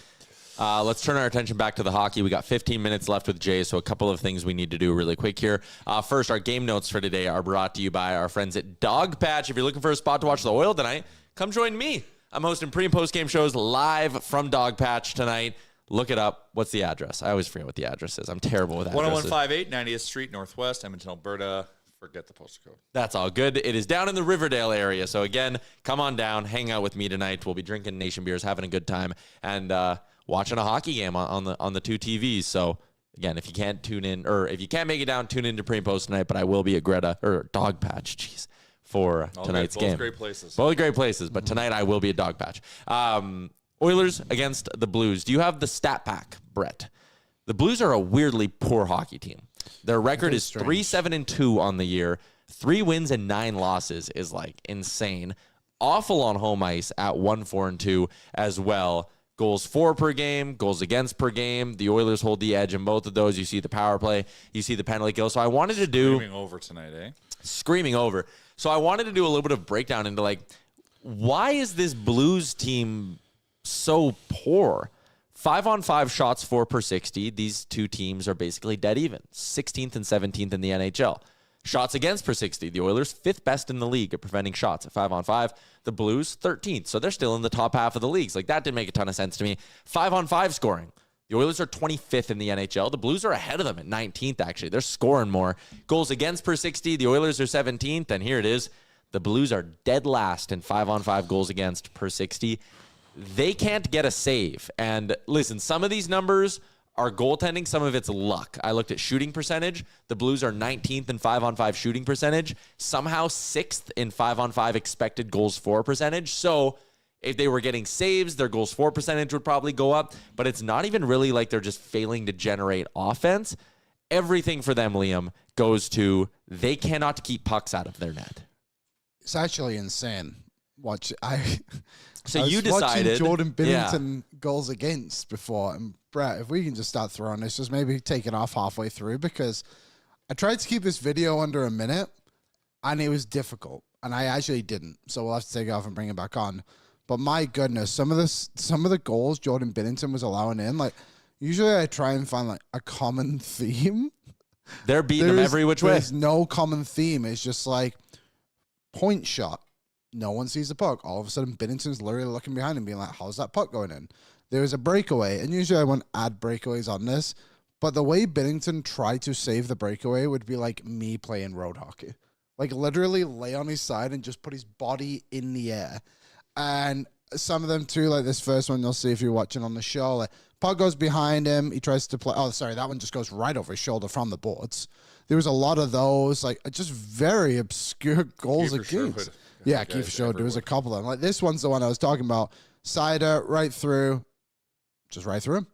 Let's turn our attention back to the hockey. We got 15 minutes left with Jay, so a couple of things we need to do really quick here. First, our game notes for today are brought to you by our friends at Dog Patch. If you're looking for a spot to watch the Oil tonight, come join me. I'm hosting pre- and post-game shows live from Dog Patch tonight. Look it up. What's the address? I always forget what the address is. I'm terrible with addresses. 10158 90th Street, Northwest, Edmonton, Alberta. Forget the postal code. That's all good. It is down in the Riverdale area. So again, come on down, hang out with me tonight. We'll be drinking Nation beers, having a good time, and watching a hockey game on the two TVs. So again, if you can't tune in, or if you can't make it down, tune in to pre and post tonight. But I will be at Dog Patch, for tonight's game. Both great places. Both great places. But tonight I will be at Dog Patch. Oilers against the Blues. Do you have the stat pack, Brett? The Blues are a weirdly poor hockey team. Their record is 3-7-2 on the year. 3 wins and 9 losses is like insane. Awful on home ice at 1-4-2 as well. Goals for per game, goals against per game. The Oilers hold the edge in both of those. You see the power play, you see the penalty kill. So I wanted to do screaming over tonight, eh? Screaming over. So I wanted to do a little bit of breakdown into like, why is this Blues team so poor? 5-on-5 shots for per 60. These two teams are basically dead even. 16th and 17th in the NHL. Shots against per 60. The Oilers, 5th best in the league at preventing shots at 5-on-5. The Blues, 13th. So they're still in the top half of the leagues. Like, that didn't make a ton of sense to me. 5-on-5 scoring. The Oilers are 25th in the NHL. The Blues are ahead of them at 19th, actually. They're scoring more. Goals against per 60. The Oilers are 17th. And here it is. The Blues are dead last in 5-on-5 goals against per 60. They can't get a save. And listen, some of these numbers are goaltending. Some of it's luck. I looked at shooting percentage. The Blues are 19th in 5-on-5 shooting percentage. Somehow 6th in 5-on-5 expected goals for percentage. So if they were getting saves, their goals for percentage would probably go up. But it's not even really like they're just failing to generate offense. Everything for them, Liam, goes to they cannot keep pucks out of their net. It's actually insane. So I you was decided watching Jordan Binnington goals against before, and Brett, if we can just start throwing this, just maybe take it off halfway through, because I tried to keep this video under a minute, and it was difficult, and I actually didn't. So we'll have to take it off and bring it back on. But my goodness, some of the goals Jordan Binnington was allowing in, like usually I try and find like a common theme. They're beating them every which way. There's no common theme. It's just like point shot. No one sees the puck. All of a sudden, Binnington's literally looking behind him, being like, how's that puck going in? There was a breakaway, and usually I wouldn't add breakaways on this, but the way Binnington tried to save the breakaway would be like me playing road hockey. Like, literally lay on his side and just put his body in the air. And some of them, too, like this first one, you'll see if you're watching on the show, like, puck goes behind him. He tries to play. Oh, sorry, that one just goes right over his shoulder from the boards. There was a lot of those, like, just very obscure goals against. Yeah, Kiefer showed. There was a couple of them. Like, this one's the one I was talking about. Cider, right through. Just right through him.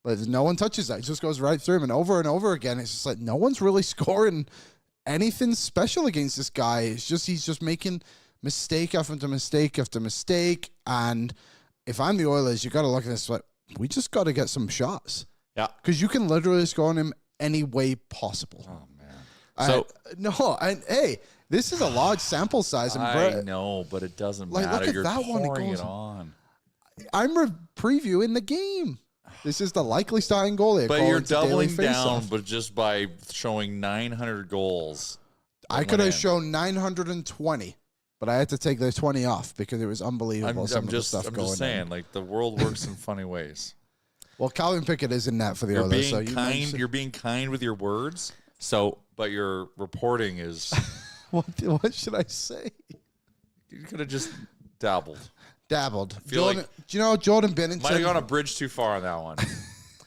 But no one touches that. It just goes right through him. And over again, it's just like no one's really scoring anything special against this guy. It's just he's just making mistake after mistake after mistake. And if I'm the Oilers, you got to look at this like, we just got to get some shots. Yeah. Because you can literally score on him any way possible. Oh, man. Hey, this is a large sample size. And I know, but it doesn't matter. Look at You're that one. pouring it on. I'm previewing the game. This is the likely starting goalie. But you're doubling down, but just by showing 900 goals. I could have shown 920. But I had to take the 20 off because it was unbelievable. I'm just saying, like, the world works in funny ways. Well, Calvin Pickett is in net for the You're Oilers. being kind. You're being kind with your words. But your reporting is. What should I say? You could have just dabbled. Jordan, do you know Jordan Binnington? Might have gone a bridge too far on that one.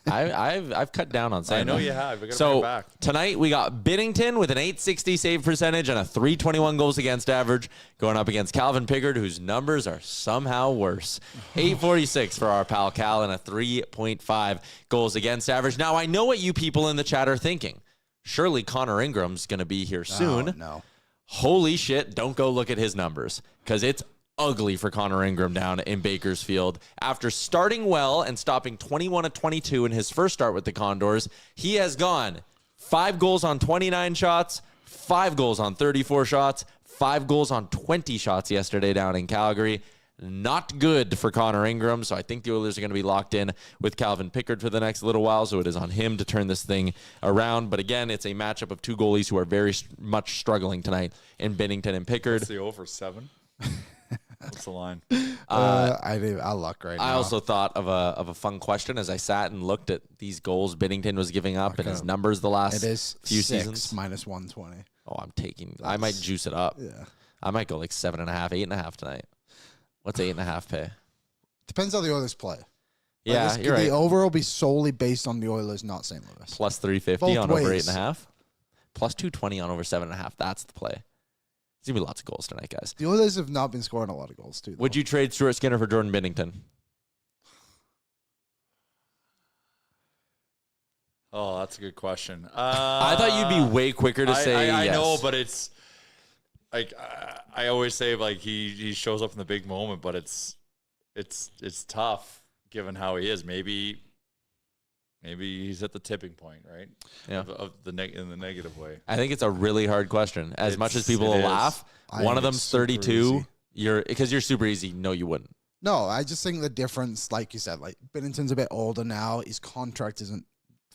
I've cut down on saying I know that. you have. So back. tonight we got Binnington with an .860 save percentage and a .321 goals against average going up against Calvin Pickard, whose numbers are somehow worse. .846 for our pal Cal and a 3.5 goals against average. Now I know what you people in the chat are thinking. Surely Connor Ingram's going to be here soon. No. Holy shit, don't go look at his numbers because it's ugly for Connor Ingram down in Bakersfield. After starting well and stopping 21 of 22 in his first start with the Condors, he has gone 5 goals on 29 shots, 5 goals on 34 shots, 5 goals on 20 shots yesterday down in Calgary. Not good for Connor Ingram, so I think the Oilers are going to be locked in with Calvin Pickard for the next little while, so it is on him to turn this thing around. But again, it's a matchup of 2 goalies who are very much struggling tonight in Binnington and Pickard. What's the over 7? What's the line? I'll look right now. I also thought of a fun question as I sat and looked at these goals Binnington was giving up and his numbers the last few seasons. Minus 120. Oh, I might juice it up. Yeah. I might go like 7.5, 8.5 tonight. What's 8.5 pay? Depends how the Oilers play. Yeah, you're right. The over will be solely based on the Oilers, not St. Louis. Plus 350 Both on over ways. 8.5. Plus 220 on over 7.5. That's the play. There's going to be lots of goals tonight, guys. The Oilers have not been scoring a lot of goals, too. Would you trade Stuart Skinner for Jordan Binnington? Oh, that's a good question. I thought you'd be way quicker to say yes. I know, but it's like I always say, like he shows up in the big moment, but it's tough given how he is. Maybe he's at the tipping point, right? Yeah. In the negative way. I think it's a really hard question. As much as people will laugh, one of them's 32. Because you're super easy. No, you wouldn't. No, I just think the difference, like you said, like Binnington's a bit older now. His contract isn't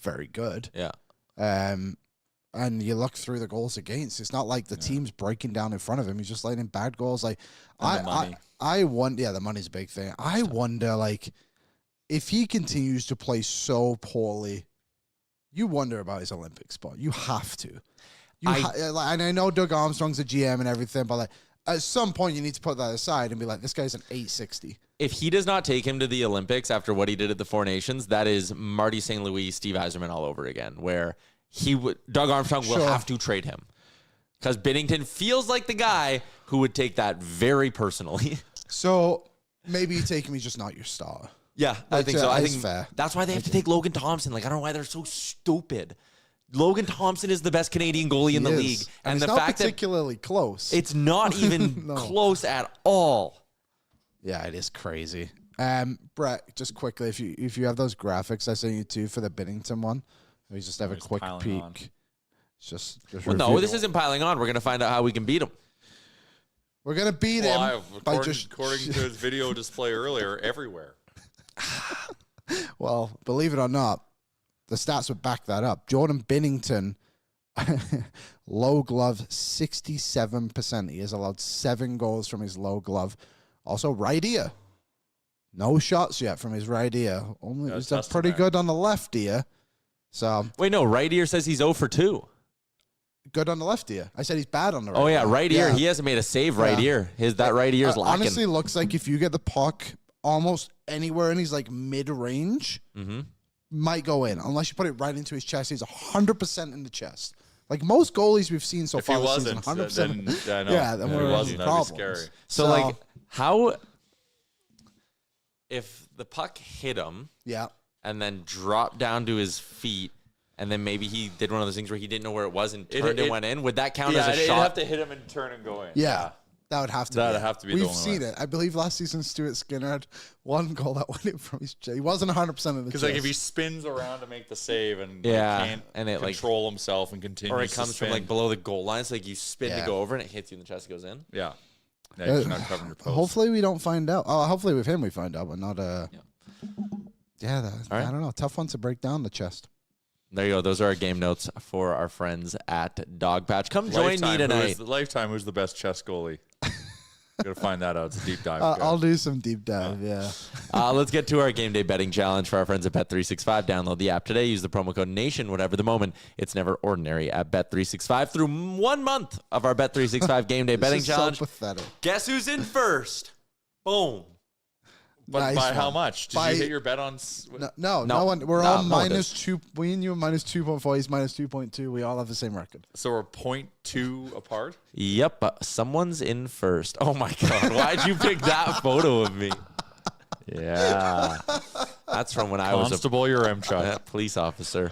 very good. Yeah. And you look through the goals against, it's not like the team's breaking down in front of him. He's just letting bad goals. Like I wonder, the money's a big thing. I wonder, like, if he continues to play so poorly, you wonder about his Olympic spot. You have to. And I know Doug Armstrong's a GM and everything, but like at some point you need to put that aside and be like, this guy's an 860. If he does not take him to the Olympics after what he did at the Four Nations, that is Marty St. Louis, Steve Yzerman all over again, where Doug Armstrong will have to trade him. Because Binnington feels like the guy who would take that very personally. So maybe you take him, he's just not your star. Yeah, I think so. I think fair. That's why they have to take Logan Thompson. Like, I don't know why they're so stupid. Logan Thompson is the best Canadian goalie in the league. And the it's not fact particularly close. It's not even close at all. Yeah, it is crazy. Brett, just quickly, if you have those graphics I sent you too for the Binnington one, we just have a quick peek. On. Just no, this isn't piling on. We're going to find out how we can beat him. We're going to beat him by according to his video display earlier, everywhere. Well, believe it or not, the stats would back that up. Jordan Binnington, low glove, 67%. He has allowed 7 goals from his low glove. Also, right ear. No shots yet from his right ear. He's done pretty good on the left ear. So wait, no, right ear says he's 0 for 2. Good on the left ear. I said he's bad on the right ear. Oh, yeah, right ear. He hasn't made a save right ear. That right ear is lacking. Honestly, looks like if you get the puck almost anywhere and he's like mid-range, might go in. Unless you put it right into his chest. He's 100% in the chest. Like most goalies we've seen so far this season, 100%. Then we're having problems. That'd be scary. So, like, how... If the puck hit him and then dropped down to his feet, and then maybe he did one of those things where he didn't know where it was and turned and went in, would that count as a shot? It'd have to hit him and turn and go in. Yeah. That would have to be. We've seen it. I believe last season Stuart Skinner had one goal that went in from his chest. He wasn't 100% of the chest. Because like if he spins around to make the save and can't control himself and continues, or it comes from like below the goal line, so like you spin to go over and it hits you in the chest, it goes in. Yeah. You're not covering your post. Hopefully we don't find out. Hopefully with him we find out, but not I don't know. Tough one to break down the chest. There you go. Those are our game notes for our friends at Dog Patch. Come join me tonight. Lifetime, who's the best chess goalie? Gotta find that out. It's a deep dive. I'll do some deep dive. Yeah. Let's get to our game day betting challenge for our friends at Bet365. Download the app today. Use the promo code NATION. Whatever the moment, it's never ordinary at Bet365. Through 1 month of our Bet365 game day betting challenge. So pathetic. Guess who's in first? Boom. But Nice by one. how much? Did you hit your bet on? No one. We're all minus 2. We and you are minus 2.4. He's minus 2.2. We all have the same record. So we're 0.2 apart? Yep. Someone's in first. Oh, my God. Why'd you pick that photo of me? Yeah. That's from when I was a Constable, you're M-Chuck. police officer.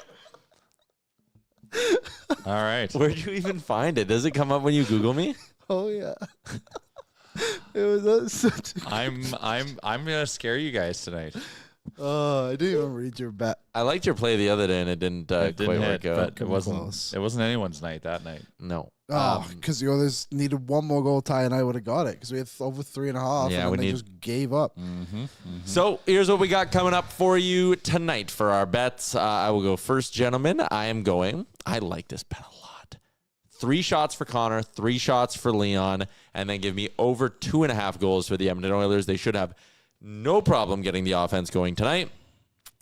All right. Where'd you even find it? Does it come up when you Google me? Oh yeah. It was such. I'm gonna scare you guys tonight. Oh, I didn't even read your bet. I liked your play the other day, and it didn't, It didn't quite hit, work out. but it wasn't anyone's night that night. No. Oh, because the others needed one more goal tie, and I would have got it because we had over 3.5. Yeah, and we then they need- just gave up. So here's what we got coming up for you tonight for our bets. I will go first, gentlemen. I like this bet a lot. 3 shots for Connor, 3 shots for Leon, and then give me over 2.5 goals for the Edmonton Oilers. They should have no problem getting the offense going tonight.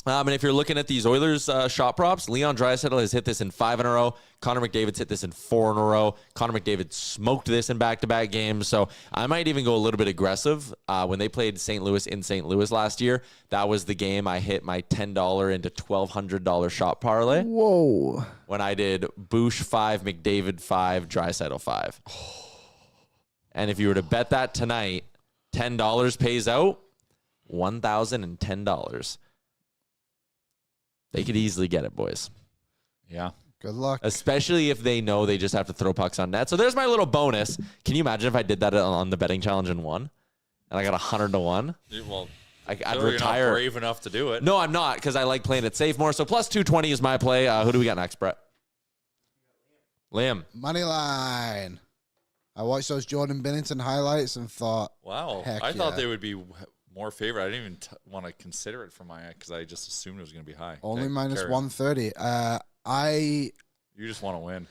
And if you're looking at these Oilers shot props, Leon Draisaitl has hit this in 5 in a row. Connor McDavid's hit this in 4 in a row. Connor McDavid smoked this in back-to-back games. So I might even go a little bit aggressive. When they played St. Louis in St. Louis last year, that was the game I hit my $10 into $1,200 shot parlay. Whoa. When I did Bouch 5, McDavid 5, Draisaitl 5. And if you were to bet that tonight, $10 pays out $1,010. They could easily get it, boys. Yeah. Good luck. Especially if they know they just have to throw pucks on net. So there's my little bonus. Can you imagine if I did that on the betting challenge and won? And I got 100 to 1? Well, I'd clearly retire. You're not brave enough to do it. No, I'm not, because I like playing it safe more. So plus 220 is my play. Who do we got next, Brett? Liam. Money line. I watched those Jordan Binnington highlights and thought, Wow. Heck I thought yeah. they would be more favorite. I didn't even want to consider it for my because I just assumed it was going to be high. only Okay, minus carry on. 130. You just want to win.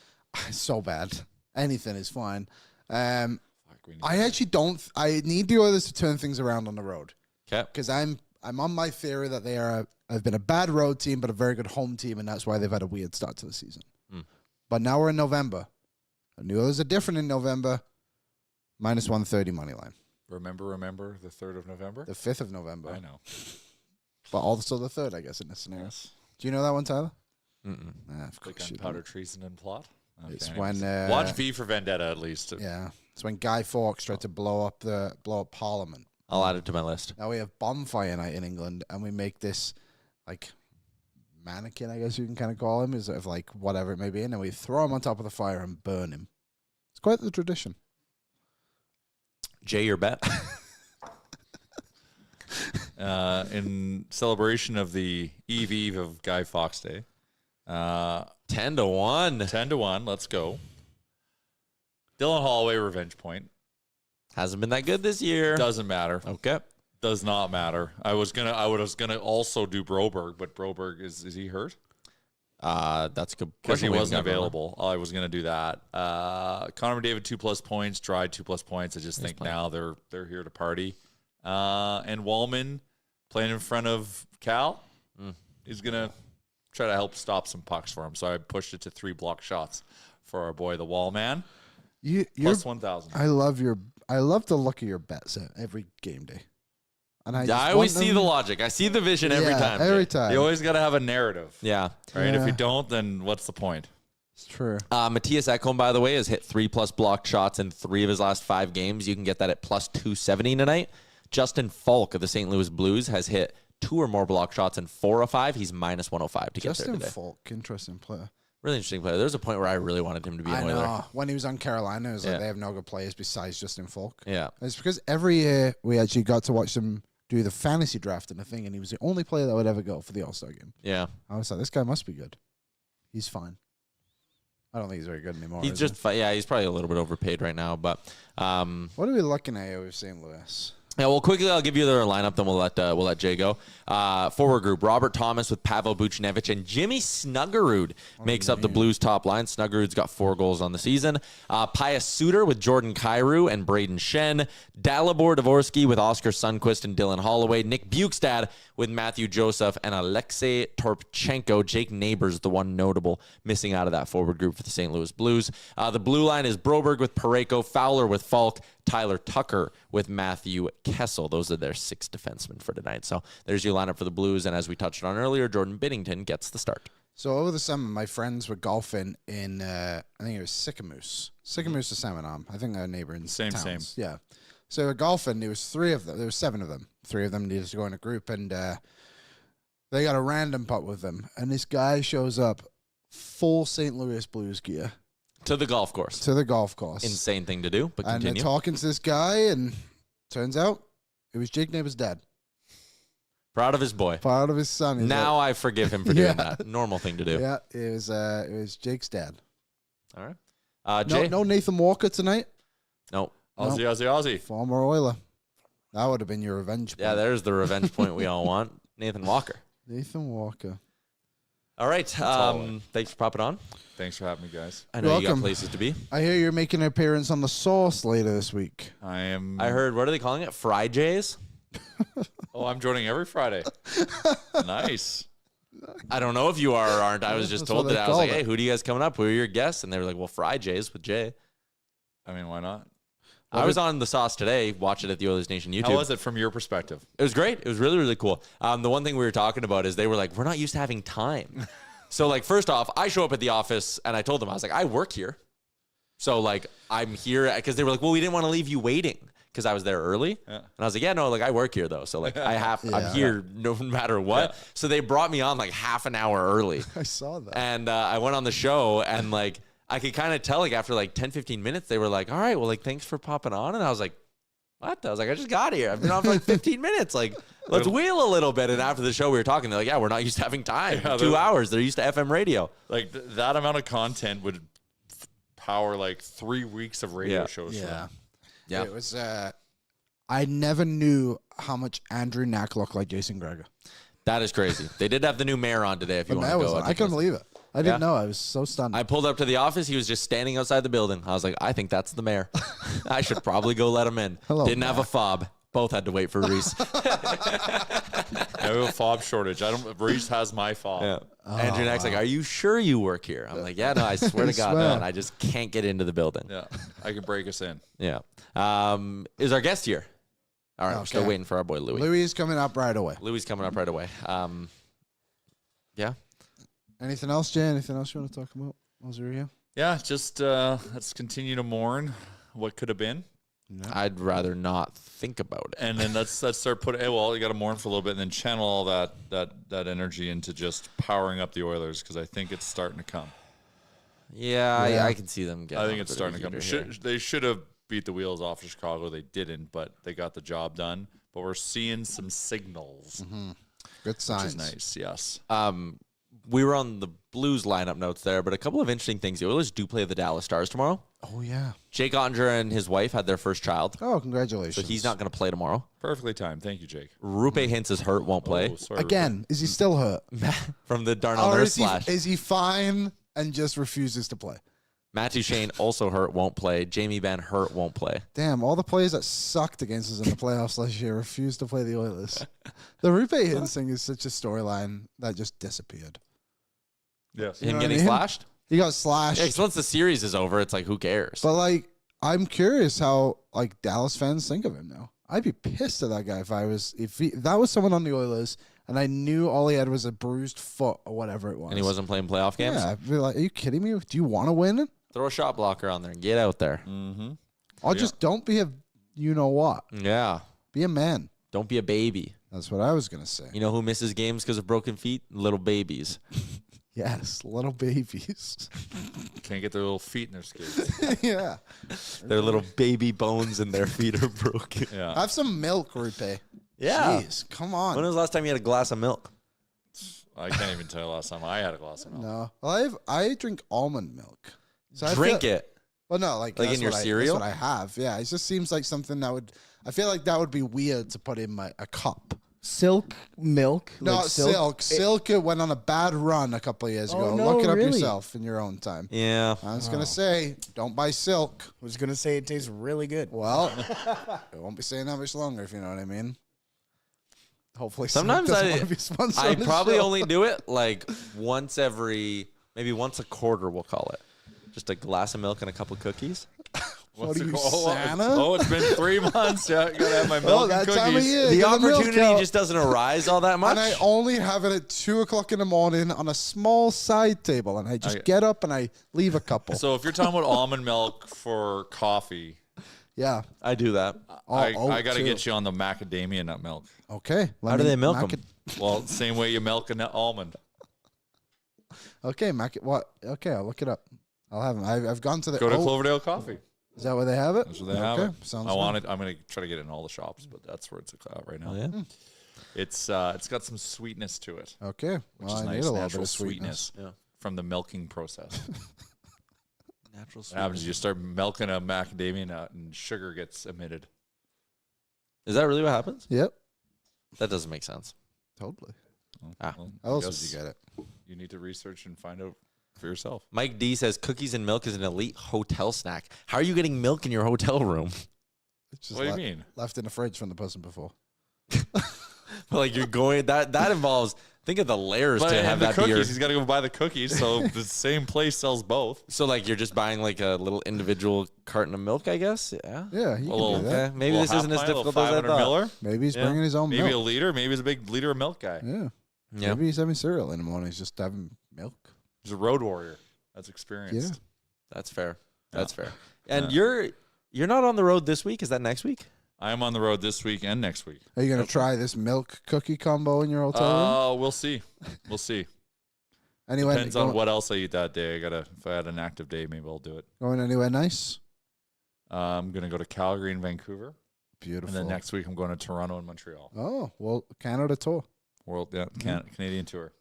So bad. Anything is fine. Fuck, we need I actually don't. I need the Oilers to turn things around on the road Okay. because I'm on my theory that they have been a bad road team but a very good home team, and that's why they've had a weird start to the season. But now we're in November. And the Oilers are different in November. Minus 130 money line. Remember the 3rd of November? The 5th of November. I know. But also the 3rd, I guess, in this scenario. Do you know that one, Tyler? Mm-mm. Nah, of The course you gunpowder don't. treason and plot. Okay, It's anyways. when Watch V for Vendetta at least. yeah, it's when Guy Fawkes tried to blow up Parliament. I'll add it to my list. Now we have bonfire night in England, and we make this like mannequin, I guess you can kind of call him, is of like whatever it may be, and then we throw him on top of the fire and burn him. It's quite the tradition. Jay, your bet? In celebration of the eve of Guy Fawkes Day. 10 to 1. 10 to 1. Let's go. Dylan Holloway revenge point. Hasn't been that good this year. Doesn't matter. Okay. Does not matter. I was gonna also do Broberg, but Broberg is he hurt? That's a good Because he question. We wasn't haven't got one. available. I was gonna do that. Connor McDavid 2+ points, Dry 2+ points. I just think playing. now they're here to party. And Wallman playing in front of Cal. He's gonna try to help stop some pucks for him. So I pushed it to 3 block shots for our boy the Wall Man. You're Plus 1,000. I love the look of your bets at every game day. And I I always see the logic. I see the vision every time. Every Jay. time. You always got to have a narrative, Yeah. right? Yeah. If you don't, then what's the point? It's true. Matthias Ekholm, by the way, has hit 3+ blocked shots in 3 of his last 5 games. You can get that at plus 270 tonight. Justin Falk of the St. Louis Blues has hit 2 or more block shots in 4 of 5. He's minus 105 to get Justin there today. Falk, interesting player. Really interesting player. There was a point where I really wanted him to be an I Oiler. know. When he was on Carolina, it was Yeah. like they have no good players besides Justin Falk. Yeah. It's because every year we actually got to watch them do the fantasy draft and the thing, and he was the only player that would ever go for the All-Star game. Yeah. I was like, this guy must be good. He's fine. I don't think he's very good anymore. He's is just, yeah, he's probably a little bit overpaid right now. But he? What are we looking at here with St. Louis? Yeah, well, quickly, I'll give you their lineup, then we'll let Jay go. Forward group, Robert Thomas with Pavel Buchnevich and Jimmy Snuggerud makes up the Blues top line. Snuggerud's got 4 goals on the season. Pius Suter with Jordan Kyrou and Braden Shen. Dalibor Dvorsky with Oscar Sundquist and Dylan Holloway. Nick Bukestad with Matthew Joseph and Alexei Torpchenko. Jake Neighbors, the one notable missing out of that forward group for the St. Louis Blues. The blue line is Broberg with Parayko, Fowler with Falk, Tyler Tucker with Matthew Kessel. Those are their 6 defensemen for tonight. So there's your lineup for the Blues. And as we touched on earlier, Jordan Binnington gets the start. So over the summer, my friends were golfing in, I think it was Sycamoose to Salmonarm. I think they're neighboring towns. Yeah. So we're golfing. There was 3 of them. There was 7 of them. 3 of them needed to go in a group, and they got a random putt with them. And this guy shows up, full St. Louis Blues gear. To the golf course. Insane thing to do, but and continue. they're talking to this guy, and turns out it was Jake Neighbors' dad. Proud of his boy. Proud of his son. He's now like, I forgive him for doing that. Normal thing to do. Yeah, it was Jake's dad. All right. Jay? No Nathan Walker tonight? No. Aussie. Former Oiler. That would have been your revenge point. Yeah, there's the revenge point we all want. Nathan Walker. Nathan Walker. All right. Thanks for popping on. Thanks for having me, guys. I know You're you got welcome. places to be. I hear you're making an appearance on The Sauce later this week. I heard, what are they calling it? Fry Jays? Oh, I'm joining every Friday. Nice. I don't know if you are or aren't. I was just That's told what that. they I was like, called hey, it. who do you guys coming up? Who are your guests? And they were like, well, Fry Jays with Jay. I mean, why not? I was on The Sauce today. Watch it at the Oilersnation YouTube. How was it from your perspective? It was great. It was really, really cool. The one thing we were talking about is they were like, we're not used to having time. So, like, first off, I show up at the office, and I told them, I was like, I work here. So, like, I'm here, because they were like, well, we didn't want to leave you waiting, because I was there early. Yeah. And I was like, yeah, no, like, I work here, though. So, like, I'm here no matter what. Yeah. So they brought me on, like, half an hour early. I saw that. And I went on the show, and, like, I could kind of tell, like, after, like, 10, 15 minutes, they were like, all right, well, like, thanks for popping on. And I was like, what? I was like, I just got here. I've been on for like 15 minutes. Like, let's wheel a little bit. And after the show, we were talking. They're like, yeah, we're not used to having time. Yeah, 2 hours. They're used to FM radio. Like, that amount of content would power, like, 3 weeks of radio shows. Yeah. Yeah. It was, I never knew how much Andrew Knack looked like Jason Gregor. That is crazy. They did have the new mayor on today, if you want to go. I couldn't believe it. I didn't know. I was so stunned. I pulled up to the office. He was just standing outside the building. I was like, I think that's the mayor. I should probably go let him in. Hello, Didn't have a fob. Both had to wait for Reese. I have a fob shortage. Reese has my fob. Yeah. Andrew Knack's like, are you sure you work here? I'm like, yeah, no, I swear to God, man. I just can't get into the building. Yeah. I can break us in. Yeah. Is our guest here? All right. We're still waiting for our boy, Louie. Louie is coming up right away. Louie's coming up right away. Yeah. Anything else, Jay? Anything else you want to talk about? Yeah, just let's continue to mourn what could have been. No. I'd rather not think about it. And then let's start putting. Well, you got to mourn for a little bit, and then channel all that energy into just powering up the Oilers, because I think it's starting to come. Yeah. I can see them getting. I think it's starting to come. They should have beat the wheels off of Chicago. They didn't, but they got the job done. But we're seeing some signals. Mm-hmm. Good signs. Which is nice. Yes. We were on the Blues lineup notes there, but a couple of interesting things. The Oilers do play the Dallas Stars tomorrow. Oh, yeah. Jake Ottinger and his wife had their first child. Oh, congratulations. So he's not going to play tomorrow. Perfectly timed. Thank you, Jake. Rupe Hintz is hurt, won't play. Oh, sorry, Again, is he still hurt? From the Darnell Or Nurse slash. is he fine and just refuses to play? Matt Duchene also hurt, won't play. Jamie Benn hurt, won't play. Damn, all the players that sucked against us in the playoffs last year refused to play the Oilers. The Rupe Hintz thing is such a storyline that just disappeared. Yes. Him getting slashed? He got slashed. Yeah, 'cause once the series is over, it's like, who cares? But, like, I'm curious how, like, Dallas fans think of him now. I'd be pissed at that guy if that was someone on the Oilers and I knew all he had was a bruised foot or whatever it was. And he wasn't playing playoff games? Yeah, I'd be like, are you kidding me? Do you want to win it? Throw a shot blocker on there and get out there. Mm-hmm. Or just don't be a you-know-what. Yeah. Be a man. Don't be a baby. That's what I was going to say. You know who misses games because of broken feet? Little babies. Yes, little babies. Can't get their little feet in their skates. Yeah. Their little baby bones and their feet are broken. Yeah. Have some milk, Rupe. Yeah. Jeez, come on. When was the last time you had a glass of milk? I can't even tell you last time I had a glass of milk. No. Well, I drink almond milk. So Drink it. Well, no, like in your cereal. That's what I have. Yeah, it just seems like something that would. I feel like that would be weird to put in a cup. Silk milk? Not silk. Silk went on a bad run a couple of years ago. no, Look it up really? yourself in your own time. Yeah. I was going to say, don't buy silk. I was going to say it tastes really good. Well, I won't be saying that much longer, if you know what I mean. Hopefully, Sometimes Silk doesn't want to be sponsored I on the probably show. only do it like once a quarter, we'll call it. Just a glass of milk and a couple cookies. What are you, Oh, Santa? Oh, it's been 3 months. Yeah, I gotta have my milk that and cookies. time of year. The Get milk opportunity out. just doesn't arise all that much. And I only have it at 2 o'clock in the morning on a small side table, and I just get up and I leave a couple. So if you're talking about almond milk for coffee, yeah. I do that. I got to too. get you on the macadamia nut milk. Okay. How do they milk them? Well, same way you milk an almond. Okay, what? Okay, I'll look it up. I'll have them. I've gone to the. Go to Cloverdale Coffee. Is that where they have it? That's where they have it. Sounds I good. want it. I'm gonna try to get it in all the shops, but that's where it's at right now. Oh, yeah. It's got some sweetness to it, Okay. which Well, is I nice. need a little Natural bit of sweetness. Yeah. from the milking process. Natural What happens? You start milking a macadamia nut, and sugar gets emitted. Is that really what happens? Yep. That doesn't make sense. Totally. Ah. Well, How I else guess did you get it? You need to research and find out for yourself. Mike D says cookies and milk is an elite hotel snack. How are you getting milk in your hotel room? It's just What do you mean? left in the fridge from the person before. Like you're going that involves. Think of the layers But to have the that cookies, beer. he's got to go buy the cookies. So the same place sells both. So like you're just buying like a little individual carton of milk, I guess. Yeah. Yeah, he can little- do that. Okay. Maybe Little this isn't as half pint, little difficult as I 500 thought. Miller. Maybe he's Yeah. bringing his own Maybe milk. a liter. Maybe he's a big liter of milk guy. Yeah. Yeah. Maybe he's having cereal in the morning. He's just having milk. He's a road warrior. That's experienced. Yeah. That's fair. That's fair. And you're not on the road this week. Is that next week? I am on the road this week and next week. Are you going to try this milk cookie combo in your hotel room? We'll see. We'll see. Anyway, Depends on what else I eat that day. If I had an active day, maybe I'll do it. Going anywhere nice? I'm gonna go to Calgary and Vancouver, Beautiful. and then next week I'm going to Toronto and Montreal. Oh, well, Canada tour. Canadian tour.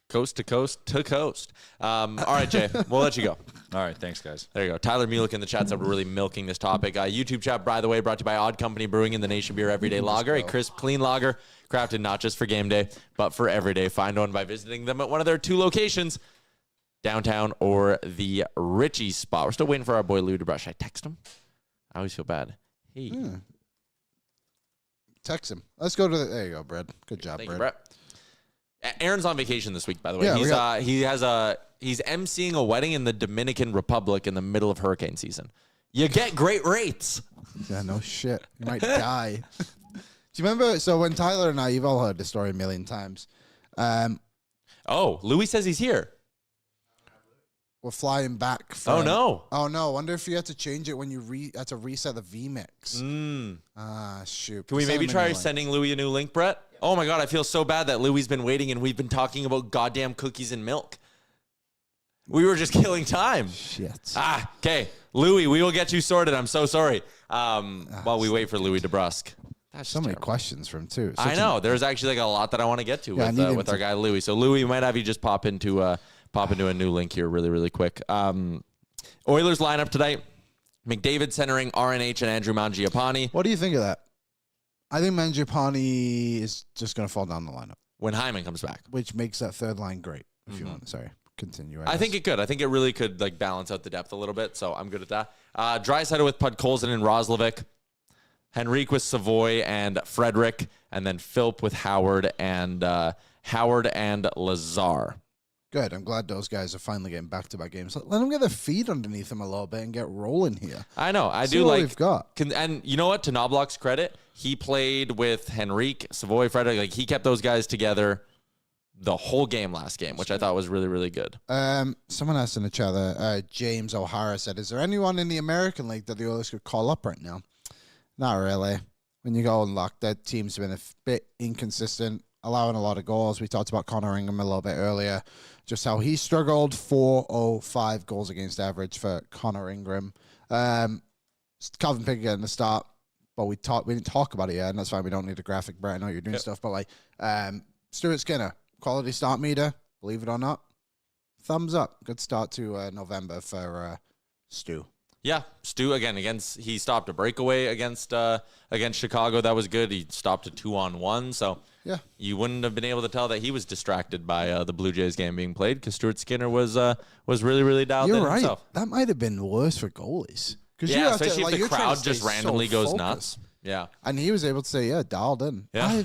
Coast to coast to coast. All right, Jay, we'll let you go. All right, thanks guys. There you go. Tyler Mulick in the chat said we're really milking this topic. YouTube chat, by the way, brought to you by Odd Company Brewing and the Nation Beer Everyday Lager, a crisp, clean lager crafted not just for game day, but for every day. Find one by visiting them at one of their 2 locations, downtown or the Ritchie spot. We're still waiting for our boy Louie DeBrusk. Should I text him? I always feel bad. Hey. Text him. Let's go to the. There you go, Brad. Good job, Thank you, Brad. Brett. Aaron's on vacation this week, by the way. Yeah, He's emceeing a wedding in the Dominican Republic in the middle of hurricane season. You get great rates. Yeah, no shit. You might die. Do you remember? So when Tyler and I, you've all heard the story a million times. Oh, Louis says he's here. We're flying back. From, Oh, no. Oh no! Wonder if you had to change it when you had to reset the vMix. Ah, shoot. Can we Send maybe him a try new link. sending Louis a new link, Brett? Oh my God, I feel so bad that Louis's been waiting and we've been talking about goddamn cookies and milk. We were just killing time. Shit. Okay. Louis, we will get you sorted. I'm so sorry. While we wait for Louie DeBrusk. That's So many terrible. questions from too. I know. There's actually like a lot that I want to get to Yeah, I need him with our to- guy Louis. So Louis, we might have you just pop into a new link here really, really quick. Oilers lineup tonight. McDavid centering RNH and Andrew Mangiapane. What do you think of that? I think Mangiapane is just going to fall down the lineup, When Hyman comes back. which makes that third line great. If you want, sorry, continue. I think it could. I think it really could like balance out the depth a little bit. So I'm good at that. Draisaitl with Podkolzin and Roslovic. Henrique with Savoy and Frederick. And then Philp with Howard and Lazar. Good. I'm glad those guys are finally getting back-to-back games. Let them get their feet underneath them a little bit and get rolling here. I know. I See do what like. we've got. And you know what? To Knobloch's credit, he played with Henrique, Savoy, Frederick. Like he kept those guys together the whole game last game, which I thought was really, really good. Someone asked in the chat, James O'Hara said, is there anyone in the American League that the Oilers could call up right now? Not really. When you go and look, that team's been a bit inconsistent, allowing a lot of goals. We talked about Connor Ingram a little bit earlier, just how he struggled. 4.05 goals against average for Connor Ingram. Calvin Pickett getting the start, but we didn't talk about it yet, and that's fine. We don't need a graphic, Brett. I know you're doing stuff, but like Stuart Skinner, quality start meter, believe it or not. Thumbs up. Good start to November for Stu. Yeah, Stu again he stopped a breakaway against Chicago. That was good. He stopped a 2-on-1. So Yeah. you wouldn't have been able to tell that he was distracted by the Blue Jays game being played because Stuart Skinner was really, really dialed You're in right. himself. That might have been worse for goalies. Yeah, especially if the crowd just randomly goes nuts. Yeah. And he was able to say, dialed in. Yeah.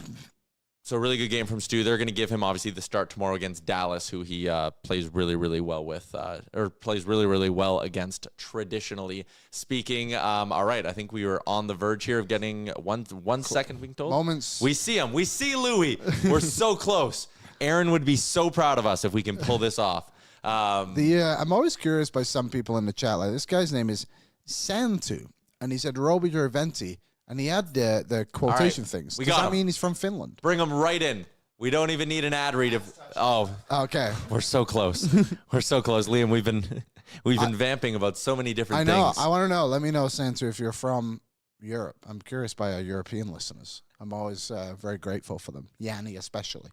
So really good game from Stu. They're going to give him obviously the start tomorrow against Dallas, who he plays really, really well with, or plays really, really well against traditionally speaking. All right, I think we were on the verge here of getting one second being told. Moments. We see him. We see Louie. We're so close. Aaron would be so proud of us if we can pull this off. I'm always curious by some people in the chat. Like this guy's name is Santu, and he said Roby or Venti. And he had the quotation things. Does that mean he's from Finland? Bring him right in. We don't even need an ad read. Okay. We're so close. We're so close, Liam. We've been vamping about so many different things. I want to know. Let me know, Santu, if you're from Europe. I'm curious by our European listeners. I'm always very grateful for them. Yanni especially.